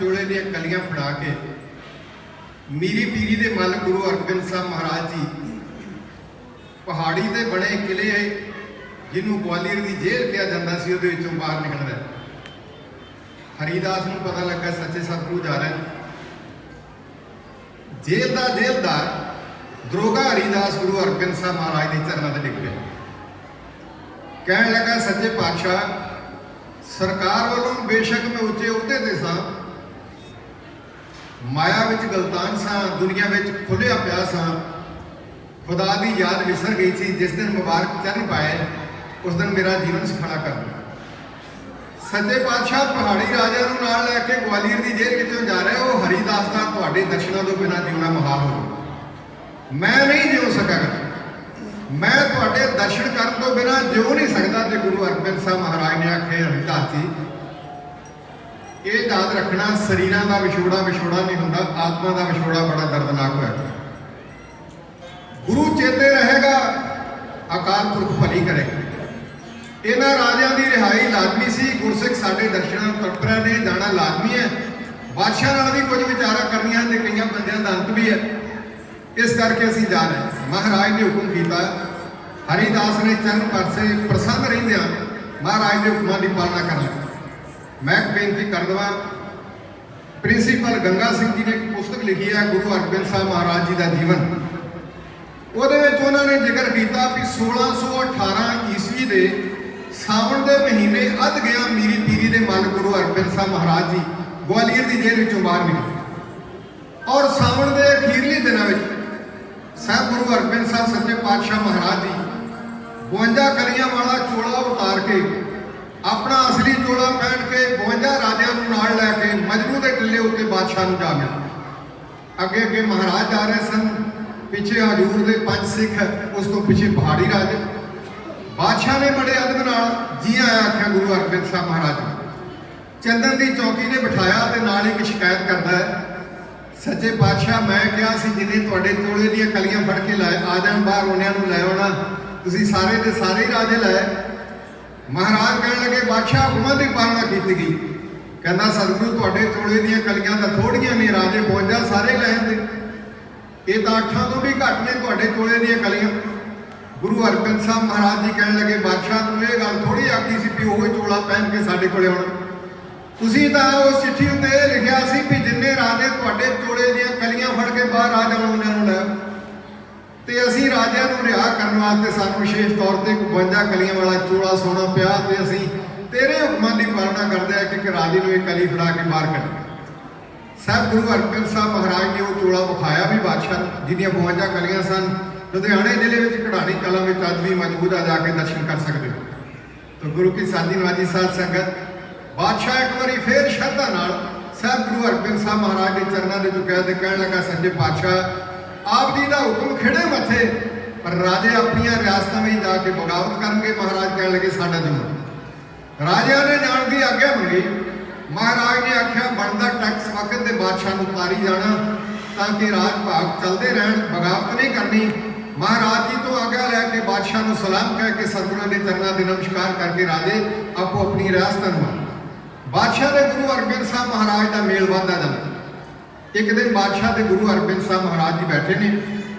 ਚੋਲੇ ਦੀਆਂ ਕਲੀਆਂ ਫੜਾ ਕੇ ਮੀਰੀ ਪੀਰੀ ਦੇ ਮੱਲ ਗੁਰੂ ਅਰਜਨ ਸਾਹਿਬ ਮਹਾਰਾਜ ਜੀ ਪਹਾੜੀ ਤੇ ਬਣੇ ਕਿਲੇ ਜਿਹਨੂੰ ਗਵਾਲੀਅਰ ਦੀ ਜੇਲ੍ਹ ਕਿਹਾ ਜਾਂਦਾ ਸੀ ਉਹਦੇ ਵਿੱਚੋਂ ਬਾਹਰ ਨਿਕਲਦਾ। ਹਰੀਦਾਸ ਨੂੰ ਪਤਾ ਲੱਗਾ ਸੱਚੇ ਸਤਿਗੁਰੂ ਜਾ ਰਹੇ। ਜੇਲ੍ਹ ਦਾ ਜੇਲ੍ਹਦਾਰ ਦਰੋਗਾ ਹਰੀਦਾਸ ਗੁਰੂ ਅਰਜਨ ਸਾਹਿਬ ਮਹਾਰਾਜ ਦੇ ਚਰਨਾਂ ਤੇ ਡਿੱਗ ਪਿਆ। ਕਹਿਣ ਲੱਗਾ ਸੱਚੇ ਪਾਤਸ਼ਾਹ, ਸਰਕਾਰ ਵੱਲੋਂ ਬੇਸ਼ੱਕ ਮੈਂ ਉੱਚੇ ਅਹੁਦੇ ਤੇ ਸਾਂ, ਮਾਇਆ ਵਿੱਚ ਗਲਤਾਨ ਸਾਂ, ਦੁਨੀਆ ਵਿੱਚ ਖੁੱਲਿਆ ਪਿਆ ਸਾਂ, ਖੁਦਾ ਦੀ ਯਾਦ ਵਿਸਰ ਗਈ ਸੀ। ਜਿਸ ਦਿਨ ਮੁਬਾਰਕ ਚਰਨ ਪਾਏ ਉਸ ਦਿਨ ਮੇਰਾ ਜੀਵਨ ਸੁਖਣਾ ਕਰ ਦਿੱਤਾ। ਸੱਚੇ ਪਾਤਸ਼ਾਹ ਪਹਾੜੀ ਰਾਜਾ ਨੂੰ ਨਾਲ ਲੈ ਕੇ ਗਵਾਲੀਅਰ ਦੀ ਜੇਲ੍ਹ ਵਿੱਚੋਂ ਜਾ ਰਿਹਾ। ਉਹ ਹਰੀਦਾਸ ਦਾ ਤੁਹਾਡੇ ਦਰਸ਼ਨਾਂ ਤੋਂ ਬਿਨਾਂ ਜਿਉਣਾ ਮੁਹਾਲ ਹੋ, ਮੈਂ ਨਹੀਂ ਜਿਉ ਸਕਾਂਗਾ, ਮੈਂ ਤੁਹਾਡੇ ਦਰਸ਼ਨ ਕਰਨ ਤੋਂ ਬਿਨਾਂ ਜਿਉ ਨਹੀਂ ਸਕਦਾ। ਤੇ ਗੁਰੂ ਅਰਜਨ ਸਾਹਿਬ ਮਹਾਰਾਜ ਨੇ ਆਖੇ ਹਰੀਦਾਸ ਜੀ, ਇਹ ਯਾਦ ਰੱਖਣਾ, ਸਰੀਰਾਂ ਦਾ ਵਿਛੋੜਾ ਨਹੀਂ ਹੁੰਦਾ, ਆਤਮਾ ਦਾ ਵਿਛੋੜਾ ਬੜਾ ਦਰਦਨਾਕ ਹੋਇਆ। ਗੁਰੂ ਚੇਤੇ ਰਹੇਗਾ, ਅਕਾਲ ਪੁਰਖ ਭਲੀ ਕਰੇਗਾ। ਇਹਨਾਂ ਰਾਜਿਆਂ ਦੀ ਰਿਹਾਈ ਲਾਜ਼ਮੀ ਸੀ। ਗੁਰਸਿੱਖ ਸਾਡੇ ਦਰਸ਼ਨਾਂ ਨੂੰ ਤੜਪ ਰਹੇ ਨੇ, ਜਾਣਾ ਲਾਜ਼ਮੀ ਹੈ। ਬਾਦਸ਼ਾਹ ਨਾਲ ਵੀ ਕੁਝ ਵਿਚਾਰਾਂ ਕਰਨੀਆਂ ਤੇ ਕਈਆਂ ਬੰਦਿਆਂ ਦਾ ਅੰਤ ਵੀ ਹੈ, ਇਸ ਕਰਕੇ ਅਸੀਂ ਜਾ ਰਹੇ। ਮਹਾਰਾਜ ਨੇ ਹੁਕਮ ਕੀਤਾ। ਹਰੀਦਾਸ ਨੇ ਚਰਨ ਪਾਸੇ ਪ੍ਰਸੰਨ ਰਹਿੰਦਿਆਂ ਮਹਾਰਾਜ ਦੇ ਹੁਕਮਾਂ ਦੀ ਪਾਲਣਾ ਕਰ ਲਈ। ਮੈਂ ਇੱਕ ਬੇਨਤੀ ਕਰ ਦੇਵਾਂ, ਪ੍ਰਿੰਸੀਪਲ ਗੰਗਾ ਸਿੰਘ ਜੀ ਨੇ ਇੱਕ ਪੁਸਤਕ ਲਿਖੀ ਹੈ ਗੁਰੂ ਅਰਜਨ ਸਾਹਿਬ ਮਹਾਰਾਜ ਜੀ ਦਾ ਜੀਵਨ। ਉਹਦੇ ਵਿੱਚ ਉਹਨਾਂ ਨੇ ਜ਼ਿਕਰ ਕੀਤਾ ਵੀ 1618 ਈਸਵੀ ਦੇ ਸਾਵਣ ਦੇ ਮਹੀਨੇ ਅੱਧ ਗਿਆ ਮੀਰੀ ਪੀਰੀ ਦੇ ਮੱਲ ਗੁਰੂ ਅਰਜਨ ਸਾਹਿਬ ਮਹਾਰਾਜ ਜੀ ਗਵਾਲੀਅਰ ਦੀ ਜੇਲ੍ਹ ਵਿੱਚੋਂ ਬਾਹਰ ਨਿਕਲੇ। ਔਰ ਸਾਵਣ ਦੇ ਅਖੀਰਲੇ ਦਿਨਾਂ ਵਿੱਚ ਸਾਹਿਬ ਗੁਰੂ ਅਰਜਨ ਸਾਹਿਬ ਸੱਚੇ ਪਾਤਸ਼ਾਹ ਮਹਾਰਾਜ ਜੀ 52 ਕਲੀਆਂ ਵਾਲਾ ਚੋਲਾ ਉਤਾਰ ਕੇ, ਆਪਣਾ ਅਸਲੀ ਚੋਲਾ ਪਹਿਨ ਕੇ 52 ਰਾਜਿਆਂ ਨੂੰ ਨਾਲ ਲੈ ਕੇ ਮਜਨੂ ਦੇ ਟਿੱਲੇ ਉੱਤੇ ਬਾਦਸ਼ਾਹ ਨੂੰ ਜਾ ਮਿਲੇ। ਅੱਗੇ ਅੱਗੇ ਮਹਾਰਾਜ ਜਾ ਰਹੇ ਸਨ, ਪਿੱਛੇ ਹਜੂਰ ਦੇ 5 ਸਿੱਖ, ਉਸ ਤੋਂ ਪਿੱਛੇ ਪਹਾੜੀ ਰਾਜ। ਬਾਦਸ਼ਾਹ ਨੇ ਬੜੇ ਅਦਬ ਨਾਲ ਜੀ ਆਇਆ ਆਖਿਆ ਗੁਰੂ ਅਰਜਨ ਸਾਹਿਬ ਮਹਾਰਾਜ ਨੂੰ। ਚੰਦਨ ਦੀ ਚੌਕੀ ਨੇ ਬਿਠਾਇਆ ਤੇ ਨਾਲ ਇੱਕ ਸ਼ਿਕਾਇਤ ਕਰਦਾ ਹੈ, ਸੱਚੇ ਪਾਤਸ਼ਾਹ ਮੈਂ ਕਿਹਾ ਸੀ ਜਿਹਨੇ ਤੁਹਾਡੇ ਚੋਲੇ ਦੀਆਂ ਕਲੀਆਂ ਫੜ ਕੇ ਲਾਏ ਆ ਜਾਣ ਬਾਹਰ, ਉਹਨਿਆਂ ਨੂੰ ਲੈ ਆਉਣਾ, ਤੁਸੀਂ ਸਾਰੇ ਦੇ ਸਾਰੇ ਹੀ ਰਾਜੇ ਲਾਏ। ਮਹਾਰਾਜ ਕਹਿਣ ਲੱਗੇ ਬਾਦਸ਼ਾਹ ਹੁਕਮਾਂ ਦੀ ਪਾਲਣਾ ਕੀਤੀ ਗਈ। ਕਹਿੰਦਾ ਸਤਿਗੁਰੂ ਤੁਹਾਡੇ ਚੋਲੇ ਦੀਆਂ ਕਲੀਆਂ ਤਾਂ ਥੋੜੀਆਂ ਨੇ, ਰਾਜੇ 52 ਸਾਰੇ ਲੈ ਆਂਦੇ, ਇਹ ਤਾਂ 8 ਤੋਂ ਵੀ ਘੱਟ ਨੇ ਤੁਹਾਡੇ ਚੋਲੇ ਦੀਆਂ ਕਲੀਆਂ। ਗੁਰੂ ਅਰਜਨ ਸਾਹਿਬ ਮਹਾਰਾਜ ਜੀ ਕਹਿਣ ਲੱਗੇ ਬਾਦਸ਼ਾਹ ਨੂੰ ਇਹ ਗੱਲ ਥੋੜੀ ਆਖੀ ਸੀ ਵੀ ਉਹ ਚੋਲਾ ਪਹਿਨ ਕੇ ਸਾਡੇ ਕੋਲੇ ਆਉਣਾ। ਤੁਸੀਂ ਤਾਂ ਉਸ ਚਿੱਠੀ ਉੱਤੇ ਇਹ ਲਿਖਿਆ ਸੀ ਵੀ ਜਿੰਨੇ ਰਾਜੇ ਤੁਹਾਡੇ ਚੋਲੇ ਦੀਆਂ ਕਲੀਆਂ ਫੜ ਕੇ ਬਾਹਰ ਆ ਜਾਣ ਉਹਨਾਂ ਨੂੰ ਲੈ। ਤੇ ਅਸੀਂ ਰਾਜਿਆਂ ਨੂੰ ਰਿਹਾ ਕਰਨ ਵਾਸਤੇ ਸਾਨੂੰ ਵਿਸ਼ੇਸ਼ ਤੌਰ ਤੇ 52 ਕਲੀਆਂ ਵਾਲਾ ਚੋਲਾ ਸੋਨਾ ਪਿਆ ਤੇ ਅਸੀਂ ਤੇਰੇ ਹੁਕਮਾਂ ਦੀ ਪਾਲਣਾ ਕਰਦੇ ਆ ਕਿ ਇੱਕ ਰਾਜੇ ਨੂੰ ਇਹ ਕਲੀ ਫੜਾ ਕੇ ਬਾਹਰ ਕੱਢ। ਸਾਹਿਬ ਗੁਰੂ ਅਰਜਨ ਸਾਹਿਬ ਮਹਾਰਾਜ ਨੇ ਉਹ ਚੋਲਾ ਵਿਖਾਇਆ ਵੀ ਬਾਦਸ਼ਾਹ ਨੂੰ, ਜਿਹਦੀਆਂ 52 ਕਲੀਆਂ ਸਨ। ਲੁਧਿਆਣੇ ਜ਼ਿਲ੍ਹੇ ਵਿੱਚ ਕਢਾਣੀ ਕਲਾਂ ਵਿੱਚ ਅੱਜ ਵੀ ਮੌਜੂਦ ਆ, ਜਾ ਕੇ ਦਰਸ਼ਨ ਕਰ ਸਕਦੇ ਹੋ। ਤਾਂ ਗੁਰੂ ਕੀ ਸਾਜੀ ਨਵਾਜੀ ਸਾਧ ਸੰਗਤ, ਬਾਦਸ਼ਾਹ ਇੱਕ ਵਾਰੀ ਫੇਰ ਸ਼ਰਧਾ ਨਾਲ ਸਾਹਿਬ ਗੁਰੂ ਅਰਜਨ ਸਾਹਿਬ ਮਹਾਰਾਜ ਦੇ ਚਰਨਾਂ ਦੇ ਝੁਕਿਆ ਤੇ ਕਹਿਣ ਲੱਗਾ ਸੱਚੇ ਪਾਤਸ਼ਾਹ ਆਪ ਜੀ ਦਾ ਹੁਕਮ ਖਿੜੇ ਮੱਥੇ, ਪਰ ਰਾਜੇ ਆਪਣੀਆਂ ਰਿਆਸਤਾਂ ਵਿੱਚ ਜਾ ਕੇ ਬਗਾਵਤ ਕਰਨਗੇ। ਮਹਾਰਾਜ ਕਹਿਣ ਲੱਗੇ ਸਾਡਾ ਜਮਾ। ਰਾਜਿਆਂ ਨੇ ਜਾਣ ਦੀ ਆਗਿਆ ਮੰਗੀ। ਮਹਾਰਾਜ ਨੇ ਆਖਿਆ ਬਣਦਾ ਟੈਕਸ ਵਕਤ ਦੇ ਬਾਦਸ਼ਾਹ ਨੂੰ ਤਾਰੀ ਜਾਣਾ ਤਾਂ ਕਿ ਰਾਜ ਭਾਗ ਚੱਲਦੇ ਰਹਿਣ, ਬਗਾਵਤ ਨਹੀਂ ਕਰਨੀ। ਮਹਾਰਾਜ ਜੀ ਤੋਂ ਆਗਿਆ ਲੈ ਕੇ ਬਾਦਸ਼ਾਹ ਨੂੰ ਸਲਾਮ ਕਹਿ ਕੇ ਸਤਿਗੁਰਾਂ ਦੇ ਚਰਨਾਂ ਦੇ ਨਮਸਕਾਰ ਕਰਕੇ ਰਾਜੇ ਆਪੋ ਆਪਣੀ ਰਿਆਸਤਾਂ ਨੂੰ। ਬਾਦਸ਼ਾਹ ਦੇ ਗੁਰੂ ਅਰਜਨ ਸਾਹਿਬ ਮਹਾਰਾਜ ਦਾ ਮੇਲ ਵੱਧਦਾ ਜਾਂਦਾ। ਇੱਕ ਦਿਨ ਬਾਦਸ਼ਾਹ ਦੇ ਗੁਰੂ ਅਰਜਨ ਸਾਹਿਬ ਮਹਾਰਾਜ ਜੀ ਬੈਠੇ ਨੇ।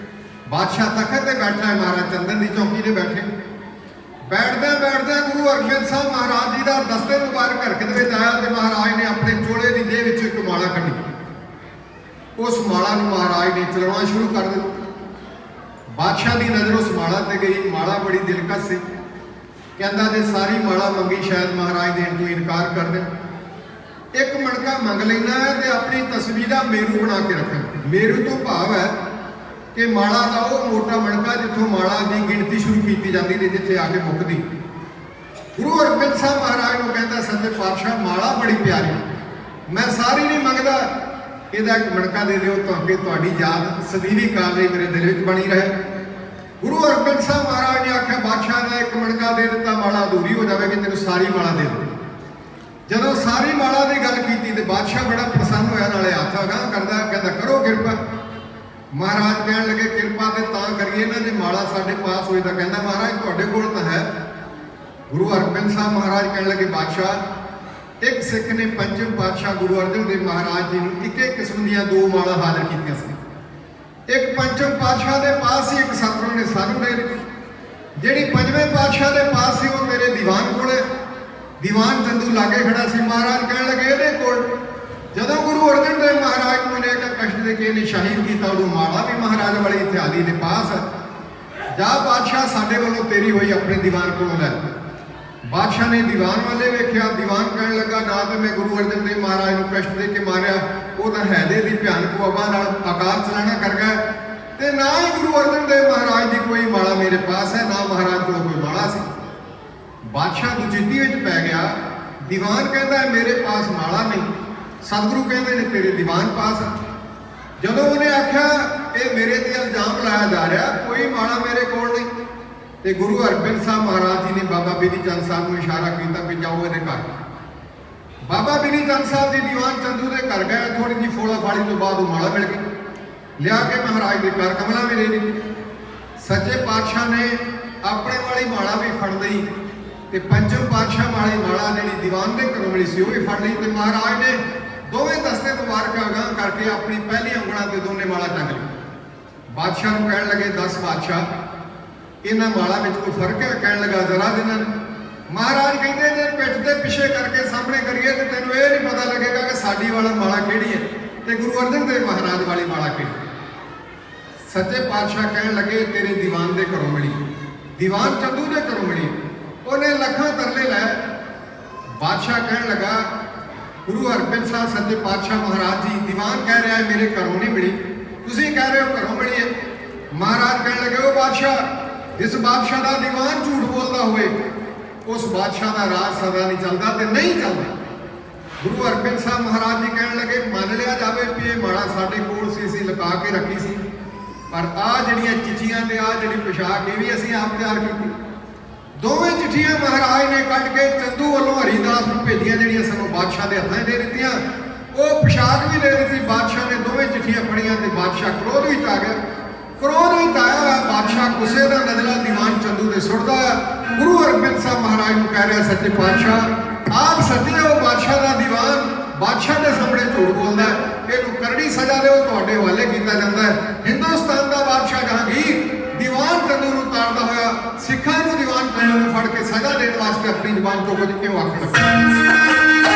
ਬਾਦਸ਼ਾਹ ਤਖਤ ਤੇ ਬੈਠਾ ਹੈ, ਮਹਾਰਾਜ ਚੰਦਨ ਦੀ ਚੌਕੀ ਤੇ ਬੈਠੇ। ਬੈਠਦਿਆਂ ਗੁਰੂ ਅਰਜਨ ਸਾਹਿਬ ਮਹਾਰਾਜ ਜੀ ਦਾ ਦਸਤੇ ਮੁਬਾਰਕ ਹਰਕਤ ਵਿੱਚ ਆਇਆ ਤੇ ਮਹਾਰਾਜ ਨੇ ਆਪਣੇ ਚੋਲੇ ਦੀ ਜੇਬ ਵਿੱਚ ਇੱਕ ਮਾਲਾ ਕੱਢੀ। ਉਸ ਮਾਲਾ ਨੂੰ ਮਹਾਰਾਜ ਨੇ ਚਲਾਉਣਾ ਸ਼ੁਰੂ ਕਰ ਦਿੱਤਾ। ਬਾਦਸ਼ਾਹ ਦੀ ਨਜ਼ਰ ਉਸ ਮਾਲਾ ਤੇ ਗਈ। ਮਾਲਾ ਬੜੀ ਦਿਲਕਸ਼ ਸੀ। ਕਹਿੰਦਾ ਜੇ ਸਾਰੀ ਮਾਲਾ ਮੰਗੀ ਸ਼ਾਇਦ ਮਹਾਰਾਜ ਦੇਣ ਤੋਂ ਇਨਕਾਰ ਕਰ ਦੇਣ। ਇੱਕ ਮਣਕਾ ਮੰਗ ਲੈਣਾ ਹੈ ਤੇ ਆਪਣੀ ਤਸਵੀਰ ਦਾ ਮੇਰੂ ਬਣਾ ਕੇ ਰੱਖਣਾ। ਮੇਰੂ ਤੋਂ ਭਾਵ ਹੈ ਕਿ ਮਾਲਾ ਦਾ ਉਹ ਮੋਟਾ ਮਣਕਾ ਜਿੱਥੋਂ ਮਾਲਾ ਦੀ ਗਿਣਤੀ ਸ਼ੁਰੂ ਕੀਤੀ ਜਾਂਦੀ ਤੇ ਜਿੱਥੇ ਆ ਕੇ ਮੁੱਕਦੀ। ਗੁਰੂ ਅਰਜਨ ਸਾਹਿਬ ਮਹਾਰਾਜ ਨੂੰ ਕਹਿੰਦਾ ਸੱਚੇ ਪਾਤਸ਼ਾਹ ਮਾਲਾ ਬੜੀ ਪਿਆਰੀ, ਮੈਂ ਸਾਰੀ ਨਹੀਂ ਮੰਗਦਾ, ਇਹਦਾ ਇੱਕ ਮਣਕਾ ਦੇ ਦਿਓ ਤਾਂ ਕਿ ਤੁਹਾਡੀ ਯਾਦ ਸਦੀਵੀ ਕਾਲ ਲਈ ਮੇਰੇ ਦਿਲ ਵਿੱਚ ਬਣੀ ਰਹੇ। ਗੁਰੂ ਅਰਜਨ ਸਾਹਿਬ ਮਹਾਰਾਜ ਨੇ ਆਖਿਆ ਬਾਦਸ਼ਾਹ ਦਾ ਇੱਕ ਮਣਕਾ ਦੇ ਦਿੱਤਾ ਮਾਲਾ ਅਧੂਰੀ ਹੋ ਜਾਵੇਗੀ, ਤੈਨੂੰ ਸਾਰੀ ਮਾਲਾ ਦੇ ਦਿਓ। ਜਦੋਂ ਸਾਰੀ ਮਾਲਾ ਦੀ ਗੱਲ ਕੀਤੀ ਤੇ ਬਾਦਸ਼ਾਹ ਬੜਾ ਪ੍ਰਸੰਨ ਹੋਇਆ, ਨਾਲੇ ਹੱਥ ਅਗਾਂਹ ਕਰਦਾ, ਕਹਿੰਦਾ ਕਰੋ ਕਿਰਪਾ। ਮਹਾਰਾਜ ਕਹਿਣ ਲੱਗੇ ਕਿਰਪਾ ਤੇ ਤਾਂ ਕਰੀਏ ਨਾ ਜੇ ਮਾਲਾ ਸਾਡੇ ਪਾਸ ਹੋਈ ਤਾਂ। ਕਹਿੰਦਾ ਮਹਾਰਾਜ ਤੁਹਾਡੇ ਕੋਲ ਤਾਂ ਹੈ। ਗੁਰੂ ਅਰਜਨ ਸਾਹਿਬ ਮਹਾਰਾਜ ਕਹਿਣ ਲੱਗੇ ਬਾਦਸ਼ਾਹ ਇੱਕ ਸਿੱਖ ਨੇ ਪੰਜਮ ਪਾਤਸ਼ਾਹ ਗੁਰੂ ਅਰਜਨ ਦੇਵ ਮਹਾਰਾਜ ਜੀ ਨੂੰ ਇੱਕ ਕਿਸਮ ਦੀਆਂ ਦੋ ਮਾਲਾ ਹਾਜ਼ਰ ਕੀਤੀਆਂ ਸੀ। ਇੱਕ ਪੰਚਮ ਪਾਤਸ਼ਾਹ ਦੇ ਪਾਸ ਸੀ, ਇੱਕ ਸਤਿਗੁਰੂ ਨੇ ਸਾਨੂੰ ਦੇ ਦਿੱਤੀ। ਜਿਹੜੀ ਪੰਜਵੇਂ ਪਾਤਸ਼ਾਹ ਦੇ ਪਾਸ ਸੀ ਉਹ ਮੇਰੇ ਦੀਵਾਨ ਕੋਲੇ, ਦੀਵਾਨ ਚੰਦੂ ਲਾਗੇ ਖੜਾ ਸੀ। ਮਹਾਰਾਜ ਕਹਿਣ ਲੱਗੇ ਇਹਦੇ ਕੋਲ। ਜਦੋਂ ਗੁਰੂ ਅਰਜਨ ਦੇਵ ਮਹਾਰਾਜ ਨੂੰ ਇਹਨੇ ਇੱਕ ਕਸ਼ਟ ਦੇ ਕੇ ਇਹਨੇ ਸ਼ਹੀਦ ਕੀਤਾ, ਉਦੋਂ ਮਾਲਾ ਵੀ ਮਹਾਰਾਜ ਵਾਲੀ ਇਤਿਆਦੀ ਦੇ ਪਾਸ। ਜਾ ਬਾਦਸ਼ਾਹ ਸਾਡੇ ਵੱਲੋਂ ਤੇਰੀ ਹੋਈ, ਆਪਣੇ ਦੀਵਾਨ ਕੋਲੋਂ ਲੈ। ਬਾਦਸ਼ਾਹ ਨੇ ਦੀਵਾਨ ਵਾਲੇ ਵੇਖਿਆ, ਦੀਵਾਨ ਕਹਿਣ ਲੱਗਾ ਨਾ ਤੇ ਮੈਂ ਗੁਰੂ ਅਰਜਨ ਦੇਵ ਮਹਾਰਾਜ ਨੂੰ ਕਸ਼ਟ ਦੇ ਕੇ ਮਾਰਿਆ, ਉਹ ਤਾਂ ਹੈਦੇ ਦੀ ਭਿਆਨਕ ਵਬਾ ਨਾਲ ਆਕਾਰ ਚਲਾਣਾ ਕਰ ਗਿਆ, ਤੇ ਨਾ ਹੀ ਗੁਰੂ ਅਰਜਨ ਦੇਵ ਮਹਾਰਾਜ ਦੀ ਕੋਈ ਮਾਲਾ ਮੇਰੇ ਪਾਸ ਹੈ, ਨਾ ਮਹਾਰਾਜ ਕੋਲ ਕੋਈ ਮਾਲਾ ਸੀ। ਬਾਦਸ਼ਾਹ ਦੁਚਿੱਤੀ ਵਿੱਚ ਪੈ ਗਿਆ। ਦੀਵਾਨ ਕਹਿੰਦਾ ਮੇਰੇ ਪਾਸ ਮਾਲਾ ਨਹੀਂ, ਸਤਿਗੁਰੂ ਕਹਿੰਦੇ ਨੇ ਤੇਰੇ ਦੀਵਾਨ ਪਾਸ। ਜਦੋਂ ਉਹਨੇ ਆਖਿਆ ਇਹ ਮੇਰੇ ਤੇ ਇਲਜ਼ਾਮ ਲਾਇਆ ਜਾ ਰਿਹਾ, ਕੋਈ ਮਾਲਾ ਮੇਰੇ ਕੋਲ ਨਹੀਂ, ਤੇ ਗੁਰੂ ਹਰਗੋਬਿੰਦ ਸਾਹਿਬ ਮਹਾਰਾਜ ਜੀ ਨੇ ਬਾਬਾ ਬਿਧੀ ਚੰਦ ਸਾਹਿਬ ਨੂੰ ਇਸ਼ਾਰਾ ਕੀਤਾ ਵੀ ਜਾਓ ਇਹਦੇ ਘਰ। ਬਾਬਾ ਬਿਧੀ ਚੰਦ ਸਾਹਿਬ ਦੀ ਦੀਵਾਨ ਚੰਦੂ ਦੇ ਘਰ ਗਏ। ਥੋੜੀ ਜਿਹੀ ਫੋਲਾ ਫਾਲੀ ਤੋਂ ਬਾਅਦ ਉਹ ਮਾਲਾ ਮਿਲ ਗਈ, ਲਿਆ ਕੇ ਮਹਾਰਾਜ ਦੇ ਘਰ ਕਮਲਾ ਵੀ ਦੇ ਦਿੱਤੀ। ਸੱਚੇ ਪਾਤਸ਼ਾਹ ਨੇ ਆਪਣੇ ਵਾਲੀ ਮਾਲਾ ਵੀ ਫੜ ਲਈ, ਤੇ ਪੰਚਮ ਪਾਤਸ਼ਾਹ ਵਾਲੀ ਮਾਲਾ ਜਿਹੜੀ ਦੀਵਾਨ ਦੇ ਘਰੋਂ ਮਿਲੀ ਸੀ ਉਹ ਵੀ ਫੜ ਲਈ, ਤੇ ਮਹਾਰਾਜ ਨੇ ਦੋਵੇਂ ਦਸਤੇ ਮੁਬਾਰਕ ਅਗਾਂਹ ਕਰਕੇ ਆਪਣੀ ਪਹਿਲੀ ਉਂਗਲਾਂ ਤੇ ਦੋਨੇ ਮਾਲਾ ਟੰਗ ਲਈ। ਬਾਦਸ਼ਾਹ ਨੂੰ ਕਹਿਣ ਲੱਗੇ 10 ਬਾਦਸ਼ਾਹ ਇਹਨਾਂ ਮਾਲਾ ਵਿੱਚ ਕੋਈ ਫਰਕ ਹੈ? ਕਹਿਣ ਲੱਗਾ ਜ਼ਰਾ ਦਿਨਾਂ। ਮਹਾਰਾਜ ਕਹਿੰਦੇ ਜੇ ਪਿੱਠ ਦੇ ਪਿੱਛੇ ਕਰਕੇ ਸਾਹਮਣੇ ਕਰੀਏ ਤੇ ਤੈਨੂੰ ਇਹ ਨਹੀਂ ਪਤਾ ਲੱਗੇਗਾ ਕਿ ਸਾਡੀ ਵਾਲਾ ਮਾਲਾ ਕਿਹੜੀ ਹੈ ਤੇ ਗੁਰੂ ਅਰਜਨ ਦੇਵ ਮਹਾਰਾਜ ਵਾਲੀ ਮਾਲਾ ਕਿਹੜੀ। ਸੱਚੇ ਪਾਤਸ਼ਾਹ ਕਹਿਣ ਲੱਗੇ ਤੇਰੇ ਦੀਵਾਨ ਦੇ ਘਰੋਂ ਮਿਲੀ, ਦੀਵਾਨ ਚੰਦੂ ਦੇ ਘਰੋਂ ਮਿਲੀ। ਉਹਨੇ ਲੱਖਾਂ ਤਰਲੇ ਲੈ। ਬਾਦਸ਼ਾਹ ਕਹਿਣ ਲੱਗਾ ਗੁਰੂ ਹਰਗੋਬਿੰਦ ਸਾਹਿਬ ਸੱਚੇ ਪਾਤਸ਼ਾਹ ਮਹਾਰਾਜ ਜੀ ਦੀਵਾਨ ਕਹਿ ਰਿਹਾ ਮੇਰੇ ਘਰੋਂ ਨਹੀਂ ਮਿਲੀ, ਤੁਸੀਂ ਕਹਿ ਰਹੇ ਹੋ ਘਰੋਂ ਮਿਲੀ ਹੈ। ਮਹਾਰਾਜ ਕਹਿਣ ਲੱਗੇ ਉਹ ਬਾਦਸ਼ਾਹ ਜਿਸ ਬਾਦਸ਼ਾਹ ਦਾ ਦੀਵਾਨ ਝੂਠ ਬੋਲਦਾ ਹੋਵੇ ਉਸ ਬਾਦਸ਼ਾਹ ਦਾ ਰਾਜ ਸਦਾ ਨਹੀਂ ਚੱਲਦਾ ਤੇ ਨਹੀਂ ਚੱਲਦਾ। ਗੁਰੂ ਹਰਗੋਬਿੰਦ ਸਾਹਿਬ ਮਹਾਰਾਜ ਜੀ ਕਹਿਣ ਲੱਗੇ ਮੰਨ ਲਿਆ ਜਾਵੇ ਵੀ ਇਹ ਮਾਲਾ ਸਾਡੇ ਕੋਲ ਸੀ, ਅਸੀਂ ਲੁਕਾ ਕੇ ਰੱਖੀ ਸੀ, ਪਰ ਆਹ ਜਿਹੜੀਆਂ ਚਿੱਠੀਆਂ ਤੇ ਆਹ ਜਿਹੜੀ ਪੋਸ਼ਾਕ ਇਹ ਵੀ ਅਸੀਂ ਆਪ ਤਿਆਰ ਕੀਤੀ। ਦੋਵੇਂ ਚਿੱਠੀਆਂ ਮਹਾਰਾਜ ਨੇ ਕੱਢ ਕੇ ਚੰਦੂ ਵੱਲੋਂ ਹਰੀਦਾਸ ਨੂੰ ਭੇਜੀਆਂ, ਜਿਹੜੀਆਂ ਸਾਨੂੰ ਬਾਦਸ਼ਾਹ ਦੇ ਹੱਥਾਂ 'ਚ ਦੇ ਦਿੱਤੀਆਂ। ਉਹ ਪੋਸ਼ਾਕ ਵੀ ਦੇ ਦਿੱਤੀ। ਬਾਦਸ਼ਾਹ ਨੇ ਦੋਵੇਂ ਚਿੱਠੀਆਂ ਪੜ੍ਹੀਆਂ ਤੇ ਬਾਦਸ਼ਾਹ ਕ੍ਰੋਧ ਵਿੱਚ ਆ ਗਿਆ। ਕ੍ਰੋਧ ਵਿੱਚ ਆਇਆ ਹੋਇਆ ਬਾਦਸ਼ਾਹ ਗੁੱਸੇ ਦਾ ਨਜ਼ਲਾ ਦੀਵਾਨ ਚੰਦੂ ਦੇ ਸੁੱਟਦਾ ਆ। ਗੁਰੂ ਹਰਗੋਬਿੰਦ ਸਾਹਿਬ ਮਹਾਰਾਜ ਨੂੰ ਕਹਿ ਰਿਹਾ ਸੱਚੇ ਪਾਤਸ਼ਾਹ ਆਪ ਸੱਚੇ ਹੋ, ਬਾਦਸ਼ਾਹ ਦਾ ਦੀਵਾਨ ਬਾਦਸ਼ਾਹ ਦੇ ਸਾਹਮਣੇ ਝੂਠ ਬੋਲਦਾ, ਇਹਨੂੰ ਕਰੜੀ ਸਜ਼ਾ ਦਿਓ, ਤੁਹਾਡੇ ਹਵਾਲੇ ਕੀਤਾ ਜਾਂਦਾ ਹੈ। ਹਿੰਦੁਸਤਾਨ ਦਾ ਬਾਦਸ਼ਾਹ ਜਹਾਂਗੀਰ ਦੀਵਾਨ ਚੰਦੂ ਨੂੰ ਤਾੜਦਾ ਹੋਇਆ ਸਿੱਖਾਂ ਨੂੰ ਦੀਵਾਨ ਚੰਦੂ ਨੂੰ ਫੜ ਕੇ ਸਜ਼ਾ ਦੇਣ ਵਾਸਤੇ ਆਪਣੀ ਜ਼ੁਬਾਨ ਤੋਂ ਕੁਝ ਕਿਉਂ ਆਖਣ ਲੱਗਾ।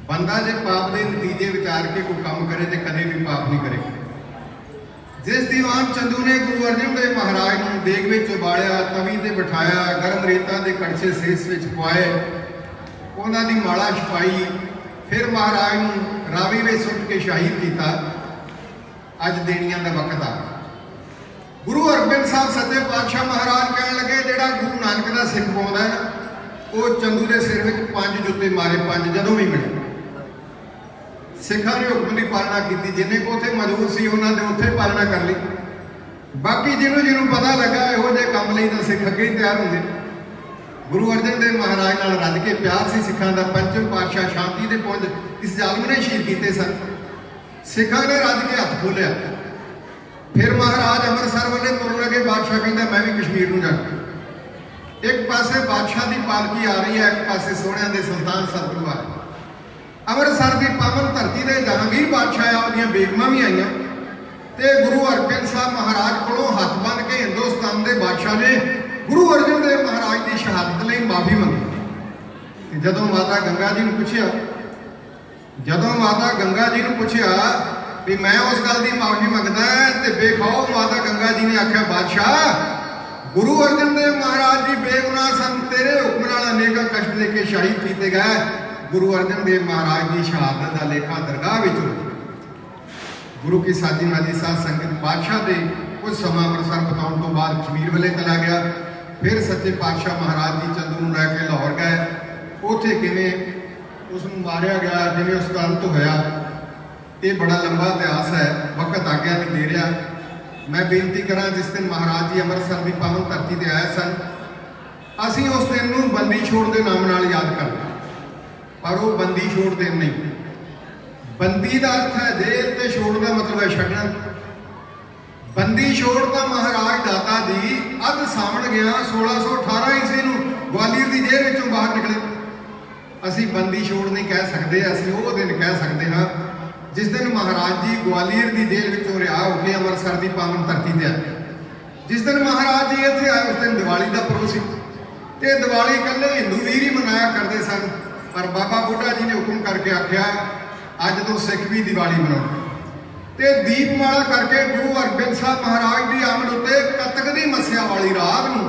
ਬੰਦਾ ਜੇ ਪਾਪ ਦੇ ਨਤੀਜੇ ਵਿਚਾਰ ਕੇ ਕੋਈ ਕੰਮ ਕਰੇ ਤੇ ਕਦੇ ਵੀ ਪਾਪ ਨਹੀਂ ਕਰੇ। ਜਿਸ ਦੀਵਾਨ ਚੰਦੂ ਨੇ ਗੁਰੂ ਅਰਜਨ ਦੇਵ ਮਹਾਰਾਜ ਨੂੰ ਦੇਗ ਵਿੱਚ ਉਬਾਲਿਆ, ਤਵੀ ਤੇ ਬਿਠਾਇਆ, ਗਰਮ ਰੇਤਾਂ ਦੇ ਕੜਛੇ ਸੀਸ ਵਿੱਚ ਪਵਾਏ, ਉਹਨਾਂ ਦੀ ਮਾਲਾ ਛਪਾਈ, ਫਿਰ ਮਹਾਰਾਜ ਨੂੰ ਰਾਵੀ ਵਿੱਚ ਸੁੱਟ ਕੇ ਸ਼ਹੀਦ ਕੀਤਾ। ਅੱਜ ਦੇਣੀਆਂ ਦਾ ਵਕਤ ਆ। ਗੁਰੂ ਅਰਜਨ ਸਾਹਿਬ ਸੱਚੇ ਪਾਤਸ਼ਾਹ ਮਹਾਰਾਜ ਕਹਿਣ ਲੱਗੇ, ਜਿਹੜਾ ਗੁਰੂ ਨਾਨਕ ਦਾ ਸਿੱਖ ਪਾਉਂਦਾ ਹੈ ਨਾ, ਉਹ ਚੰਦੂ ਦੇ ਸਿਰ ਵਿੱਚ 5 ਜੁੱਤੇ ਮਾਰੇ, 5 ਜਦੋਂ ਵੀ ਮਿਲੇ। ਸਿੱਖਾਂ ਨੇ ਹੁਕਮ ਦੀ ਪਾਲਣਾ ਕੀਤੀ, ਜਿੰਨੇ ਕੋ ਉੱਥੇ ਮੌਜੂਦ ਸੀ ਉਹਨਾਂ ਦੇ ਉੱਥੇ ਪਾਲਣਾ ਕਰ ਲਈ। ਬਾਕੀ ਜਿਹਨੂੰ ਪਤਾ ਲੱਗਾ ਇਹੋ ਜਿਹੇ ਕੰਮ ਲਈ ਤਾਂ ਸਿੱਖ ਅੱਗੇ ਹੀ ਤਿਆਰ ਹੁੰਦੇ। ਗੁਰੂ ਅਰਜਨ ਦੇਵ ਮਹਾਰਾਜ ਨਾਲ ਰੱਜ ਕੇ ਪਿਆਰ ਸੀ ਸਿੱਖਾਂ ਦਾ। ਪੰਚਮ ਪਾਤਸ਼ਾਹ ਸ਼ਾਂਤੀ ਦੇ ਪੁੰਜ ਇਸ ਜ਼ਾਲਮ ਨੇ ਸ਼ਹੀਦ ਕੀਤੇ ਸਨ। ਸਿੱਖਾਂ ਨੇ ਰੱਜ ਕੇ ਹੱਥ ਖੋਲਿਆ। ਫਿਰ ਮਹਾਰਾਜ ਅੰਮ੍ਰਿਤਸਰ ਵੱਲੇ ਤੁਰਨ ਲੱਗੇ। ਬਾਦਸ਼ਾਹ ਕਹਿੰਦਾ ਮੈਂ ਵੀ ਕਸ਼ਮੀਰ ਨੂੰ ਜਾਣਾ। ਇੱਕ ਪਾਸੇ ਬਾਦਸ਼ਾਹ ਦੀ ਪਾਲਕੀ ਆ ਰਹੀ ਹੈ, ਇੱਕ ਪਾਸੇ ਸੋਹਣਿਆਂ ਦੇ ਸੁਲਤਾਨ ਸਤਿਗੁਰੂ ਆ ਰਹੇ। ਅੰਮ੍ਰਿਤਸਰ ਦੀ ਪਾਵਨ ਧਰਤੀ ਦੇ ਜਹਾਂਗੀਰ ਬਾਦਸ਼ਾਹ ਆ, ਉਹਦੀਆਂ ਬੇਗਮਾਂ ਵੀ ਆਈਆਂ ਤੇ ਗੁਰੂ ਅਰਜਨ ਸਾਹਿਬ ਮਹਾਰਾਜ ਕੋਲੋਂ ਹੱਥ ਬੰਨ੍ਹ ਕੇ ਹਿੰਦੁਸਤਾਨ ਦੇ ਬਾਦਸ਼ਾਹ ਨੇ ਗੁਰੂ ਅਰਜਨ ਦੇਵ ਮਹਾਰਾਜ ਦੀ ਸ਼ਹਾਦਤ ਲਈ ਮਾਫੀ ਮੰਗੀ। ਤੇ ਜਦੋਂ ਮਾਤਾ ਗੰਗਾ ਜੀ ਨੂੰ ਪੁੱਛਿਆ ਵੀ ਮੈਂ ਉਸ ਗੱਲ ਦੀ ਮਾਫੀ ਮੰਗਦਾ ਤੇ ਵੇਖੋ ਮਾਤਾ ਗੰਗਾ ਜੀ ਨੇ ਆਖਿਆ, ਬਾਦਸ਼ਾਹ ਗੁਰੂ ਅਰਜਨ ਦੇਵ ਮਹਾਰਾਜ ਜੀ ਬੇਗੁਨਾਹ ਸਨ, ਤੇਰੇ ਹੁਕਮ ਨਾਲ ਅਨੇਕਾਂ ਕਸ਼ਟ ਦੇ ਕੇ ਸ਼ਹੀਦ ਕੀਤੇ ਗਏ। ਗੁਰੂ ਅਰਜਨ ਦੇਵ ਮਹਾਰਾਜ ਦੀ ਸ਼ਹਾਦਤ ਦਾ ਲੇਖਾ ਦਰਗਾਹ ਵਿੱਚ ਗੁਰੂ ਕੀ ਸਾਜੀ ਮਾਜੀ ਸਾਧ ਸੰਗਤ ਬਾਦਸ਼ਾਹ ਦੇ ਕੁਝ ਸਮਾਂ ਅੰਮ੍ਰਿਤਸਰ ਬਤਾਉਣ ਤੋਂ ਬਾਅਦ ਕਸ਼ਮੀਰ ਵੱਲੇ ਚਲਾ ਗਿਆ। ਫਿਰ ਸੱਚੇ ਪਾਤਸ਼ਾਹ ਮਹਾਰਾਜ ਜੀ ਚੰਦੂ ਨੂੰ ਲੈ ਕੇ ਲਾਹੌਰ ਗਏ। ਉੱਥੇ ਕਿਵੇਂ ਉਸ ਨੂੰ ਮਾਰਿਆ ਗਿਆ, ਜਿਵੇਂ ਉਸ ਦਾ ਅੰਤ ਹੋਇਆ, ਇਹ ਬੜਾ ਲੰਬਾ ਇਤਿਹਾਸ ਹੈ। ਵਕਤ ਆਗਿਆ ਨਹੀਂ ਦੇ ਰਿਹਾ। ਮੈਂ ਬੇਨਤੀ ਕਰਾਂ, ਜਿਸ ਦਿਨ ਮਹਾਰਾਜ ਜੀ ਅੰਮ੍ਰਿਤਸਰ ਦੀ ਪਾਵਨ ਧਰਤੀ ਤੇ ਆਏ ਸਨ, ਅਸੀਂ ਉਸ ਦਿਨ ਨੂੰ ਬੰਦੀ ਛੋੜ ਦੇ ਨਾਮ ਨਾਲ ਯਾਦ ਕਰਦੇ, ਪਰ ਉਹ ਬੰਦੀ ਛੋੜ ਦਿਨ ਨਹੀਂ। ਬੰਦੀ ਦਾ ਅਰਥ ਹੈ ਜੇਲ੍ਹ ਤੇ ਛੋੜ ਦਾ ਮਤਲਬ ਹੈ ਛੱਡਣਾ। ਬੰਦੀ ਛੋੜ ਤਾਂ ਮਹਾਰਾਜ ਦਾਤਾ ਜੀ ਅੱਧ ਸਾਵਣ ਗਿਆ 1618 ਈਸਵੀ ਨੂੰ ਗਵਾਲੀਅਰ ਦੀ ਜੇਲ੍ਹ ਵਿੱਚੋਂ ਬਾਹਰ ਨਿਕਲੇ। ਅਸੀਂ ਬੰਦੀ ਛੋੜ ਨਹੀਂ ਕਹਿ ਸਕਦੇ, ਅਸੀਂ ਉਹ ਦਿਨ ਕਹਿ ਸਕਦੇ ਹਾਂ ਜਿਸ ਦਿਨ ਮਹਾਰਾਜ ਜੀ ਗਵਾਲੀਅਰ ਦੀ ਜੇਲ੍ਹ ਵਿੱਚੋਂ ਰਿਹਾ ਹੋ ਕੇ ਅੰਮ੍ਰਿਤਸਰ ਦੀ ਪਾਵਨ ਧਰਤੀ ਤੇ ਆਏ। ਜਿਸ ਦਿਨ ਮਹਾਰਾਜ ਜੀ ਇੱਥੇ ਆਏ ਉਸ ਦਿਨ ਦੀਵਾਲੀ ਦਾ ਪੁਰਬ ਸੀ ਤੇ ਦੀਵਾਲੀ ਇਕੱਲੇ ਹਿੰਦੂ ਵੀਰ ਹੀ ਮਨਾਇਆ ਕਰਦੇ ਸਨ, ਪਰ ਬਾਬਾ ਬੁੱਢਾ ਜੀ ਨੇ ਹੁਕਮ ਕਰਕੇ ਆਖਿਆ ਅੱਜ ਤੋਂ ਸਿੱਖ ਵੀ ਦੀਵਾਲੀ ਮਨਾਉਣ ਤੇ ਦੀਪਮਾਲਾ ਕਰਕੇ ਗੁਰੂ ਅਰਜਨ ਸਾਹਿਬ ਮਹਾਰਾਜ ਦੀ ਆਮਦ ਉੱਤੇ ਕੱਤਕ ਦੀ ਮੱਸਿਆ ਵਾਲੀ ਰਾਤ ਨੂੰ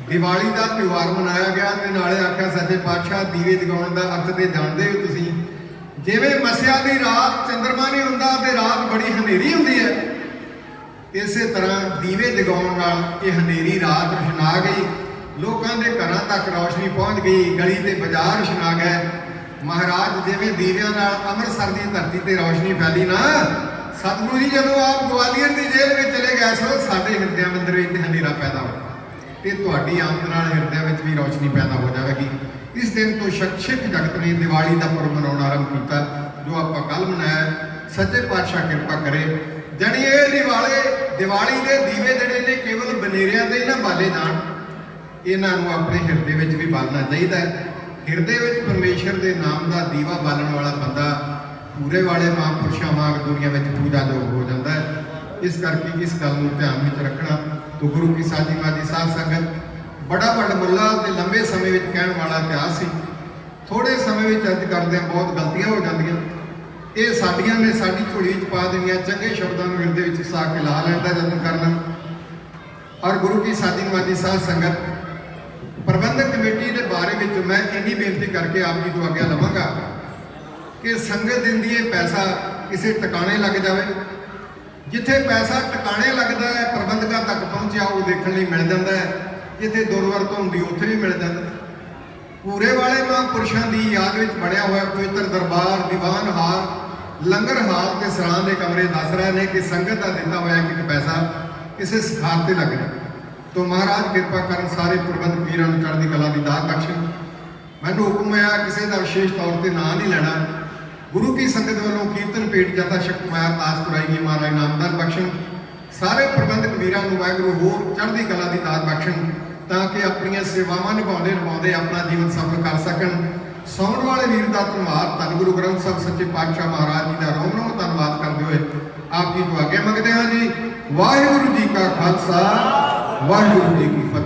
ਦੀਵਾਲੀ ਦਾ ਤਿਉਹਾਰ ਮਨਾਇਆ ਗਿਆ। ਤੇ ਨਾਲੇ ਆਖਿਆ ਸੱਚੇ ਪਾਤਸ਼ਾਹ ਦੀਵੇ ਜਗਾਉਣ ਦਾ ਅਰਥ ਤੇ ਜਾਣਦੇ ਹੋ ਤੁਸੀਂ, ਜਿਵੇਂ ਮੱਸਿਆ ਦੀ ਰਾਤ ਚੰਦਰਮਾ ਨਹੀਂ ਹੁੰਦਾ ਤੇ ਰਾਤ ਬੜੀ ਹਨੇਰੀ ਹੁੰਦੀ ਹੈ, ਇਸੇ ਤਰ੍ਹਾਂ ਦੀਵੇ ਜਗਾਉਣ ਨਾਲ ਇਹ ਹਨੇਰੀ ਰਾਤ ਰੁਸ਼ਨਾ ਗਈ। ਲੋਕਾਂ ਦੇ ਘਰਾਂ ਤੱਕ ਰੌਸ਼ਨੀ ਪਹੁੰਚ ਗਈ, ਗਲੀ ਤੇ ਬਾਜ਼ਾਰ ਰੁਸ਼ਨਾ ਗਏ। ਮਹਾਰਾਜ ਜਿਵੇਂ ਦੀਵਿਆਂ ਨਾਲ ਅੰਮ੍ਰਿਤਸਰ ਦੀ ਧਰਤੀ ਤੇ ਰੌਸ਼ਨੀ ਫੈਲੀ ਨਾ, ਸਤਿਗੁਰੂ ਜੀ ਜਦੋਂ ਆਪ ਗਵਾਲੀਅਰ ਦੀ ਜੇਲ੍ਹ ਵਿੱਚ ਚਲੇ ਗਏ ਸੋ ਸਾਡੇ ਹਿਰਦਿਆਂ ਅੰਦਰ ਵਿੱਚ ਹਨੇਰਾ ਪੈਦਾ ਹੋਇਆ ਤੇ ਤੁਹਾਡੀ ਆਮਦ ਨਾਲ ਹਿਰਦਿਆਂ ਵਿੱਚ ਵੀ ਰੌਸ਼ਨੀ ਪੈਦਾ ਹੋ ਜਾਵੇਗੀ। ਇਸ ਦਿਨ ਤੋਂ ਸਿੱਖ ਜਗਤ ਨੇ ਦੀਵਾਲੀ ਦਾ ਪੁਰਬ ਮਨਾਉਣਾ ਆਰੰਭ ਕੀਤਾ, ਜੋ ਆਪਾਂ ਕੱਲ ਮਨਾਇਆ। ਸੱਚੇ ਪਾਤਸ਼ਾਹ ਕਿਰਪਾ ਕਰੇ ਜਾਣੀ ਇਹ ਦੀਵਾਲੀ ਦੇ ਦੀਵੇ ਜਿਹੜੇ ਨੇ ਕੇਵਲ ਬਨੇਰਿਆਂ ਤੇ ਹੀ ਨਾ ਬਾਲੇ ਜਾਣ, ਇਹਨਾਂ ਨੂੰ ਆਪਣੇ ਹਿਰਦੇ ਵਿੱਚ ਵੀ ਬਾਲਣਾ ਚਾਹੀਦਾ ਹੈ। ਹਿਰਦੇ ਵਿੱਚ ਪਰਮੇਸ਼ਰ ਦੇ ਨਾਮ ਦਾ ਦੀਵਾ ਬਾਲਣ ਵਾਲਾ ਬੰਦਾ ਪੂਰੇ ਵਾਲੇ ਮਹਾਂਪੁਰਸ਼ਾਂ ਵਾਂਗ ਦੁਨੀਆ ਵਿੱਚ ਪੂਜਾਯੋਗ ਹੋ ਜਾਂਦਾ ਹੈ। ਇਸ ਕਰਕੇ ਇਸ ਗੱਲ ਨੂੰ ਧਿਆਨ ਵਿੱਚ ਰੱਖਣਾ। ਤੋ ਗੁਰੂ ਕੀ ਸਾਜੀ ਮਾਜੀ ਸਾਧ ਸੰਗਤ ਬੜਾ ਮੁੱਲਾ ਤੇ ਲੰਬੇ ਸਮੇਂ ਵਿੱਚ ਕਹਿਣ ਵਾਲਾ ਇਤਿਹਾਸ ਸੀ। ਥੋੜੇ ਸਮੇਂ ਵਿੱਚ ਅੱਜ ਕਰਦਿਆਂ ਬਹੁਤ ਗਲਤੀਆਂ ਹੋ ਜਾਂਦੀਆਂ। ਇਹ ਸਾਡੀਆਂ ਨੇ ਸਾਡੀ ਝੋਲੀ ਵਿੱਚ ਪਾ ਦੇਣੀਆਂ, ਚੰਗੇ ਸ਼ਬਦਾਂ ਨੂੰ ਹਿਰਦੇ ਵਿੱਚ ਵਸਾ ਕੇ ਲਾ ਲੈਣ ਦਾ ਯਤਨ ਕਰਨਾ। ਔਰ ਗੁਰੂ ਕੀ ਸਾਜੀ ਮਾਜੀ ਸਾਧ ਸੰਗਤ ਪ੍ਰਬੰਧਕ ਕਮੇਟੀ ਦੇ ਬਾਰੇ ਵਿੱਚ ਮੈਂ ਇੰਨੀ ਬੇਨਤੀ ਕਰਕੇ ਆਪ ਜੀ ਤੋਂ ਆਗਿਆ ਲਵਾਂਗਾ ਕਿ ਸੰਗਤ ਦਿੰਦੀ ਹੈ ਪੈਸਾ ਕਿਸੇ ਟਿਕਾਣੇ ਲੱਗ ਜਾਵੇ। ਜਿੱਥੇ ਪੈਸਾ ਟਿਕਾਣੇ ਲੱਗਦਾ ਹੈ ਪ੍ਰਬੰਧਕਾਂ ਤੱਕ ਪਹੁੰਚਿਆ ਉਹ ਦੇਖਣ ਲਈ ਮਿਲ ਜਾਂਦਾ ਹੈ, ਜਿੱਥੇ ਦੁਰਵਰਤੋਂ ਹੁੰਦੀ ਉੱਥੇ ਵੀ ਮਿਲ ਜਾਂਦਾ। ਪੂਰੇ ਵਾਲੇ ਮਹਾਂਪੁਰਸ਼ਾਂ ਦੀ ਯਾਦ ਵਿੱਚ ਬਣਿਆ ਹੋਇਆ ਪਵਿੱਤਰ ਦਰਬਾਰ, ਦੀਵਾਨ ਹਾਲ, ਲੰਗਰ ਹਾਲ ਤੇ ਸਰਾਂ ਦੇ ਕਮਰੇ ਦੱਸ ਰਹੇ ਨੇ ਕਿ ਸੰਗਤ ਦਾ ਦਿੱਤਾ ਹੋਇਆ ਇੱਕ ਪੈਸਾ ਕਿਸੇ ਸਖਾਤ ਤੇ ਲੱਗ ਰਿਹਾ। ਤੋ ਮਹਾਰਾਜ ਕਿਰਪਾ ਕਰਨ ਸਾਰੇ ਪ੍ਰਬੰਧਕ ਵੀਰਾਂ ਨੂੰ ਚੜ੍ਹਦੀ ਕਲਾ ਦੀ ਦਾਤ ਬਖਸ਼ਣ। ਮੈਨੂੰ ਹੁਕਮ ਹੋਇਆ ਕਿਸੇ ਦਾ ਵਿਸ਼ੇਸ਼ ਤੌਰ ਤੇ ਨਾਂ ਨਹੀਂ ਲੈਣਾ। ਗੁਰੂ ਕੀ ਸੰਗਤ ਵੱਲੋਂ ਕੀਰਤਨ ਭੇਟ ਜਥਾ ਸ਼ਕਤ ਮਾਇਆ ਤਾਸ ਕਰਾਈ ਗਈ, ਮਹਾਰਾਜ ਨਾਮਦਾਨ ਬਖਸ਼ਣ। ਸਾਰੇ ਪ੍ਰਬੰਧਕ ਵੀਰਾਂ ਨੂੰ ਵਾਹਿਗੁਰੂ ਹੋਰ ਚੜ੍ਹਦੀ ਕਲਾ ਦੀ ਦਾਤ ਬਖਸ਼ਣ ਤਾਂ ਕਿ ਆਪਣੀਆਂ ਸੇਵਾਵਾਂ ਨਿਭਾਉਂਦੇ ਆਪਣਾ ਜੀਵਨ ਸਫਲ ਕਰ ਸਕਣ। ਸੌਣ ਵਾਲੇ ਵੀਰ ਦਾ ਧੰਨਵਾਦ। ਧੰਨ ਗੁਰੂ ਗ੍ਰੰਥ ਸਾਹਿਬ ਸੱਚੇ ਪਾਤਸ਼ਾਹ ਮਹਾਰਾਜ ਜੀ ਦਾ ਰੋਮ ਰੋਮ ਧੰਨਵਾਦ ਕਰਦੇ ਹੋਏ ਆਪ ਜੀ ਤੋਂ ਅੱਗੇ ਮੰਗਦੇ ਹਾਂ ਜੀ। ਵਾਹਿਗੁਰੂ ਜੀ ਕਾ ਖਾਲਸਾ, ਵਾਹਿਗੁਰੂ ਜੀ ਕੀ ਫਤਿਹ।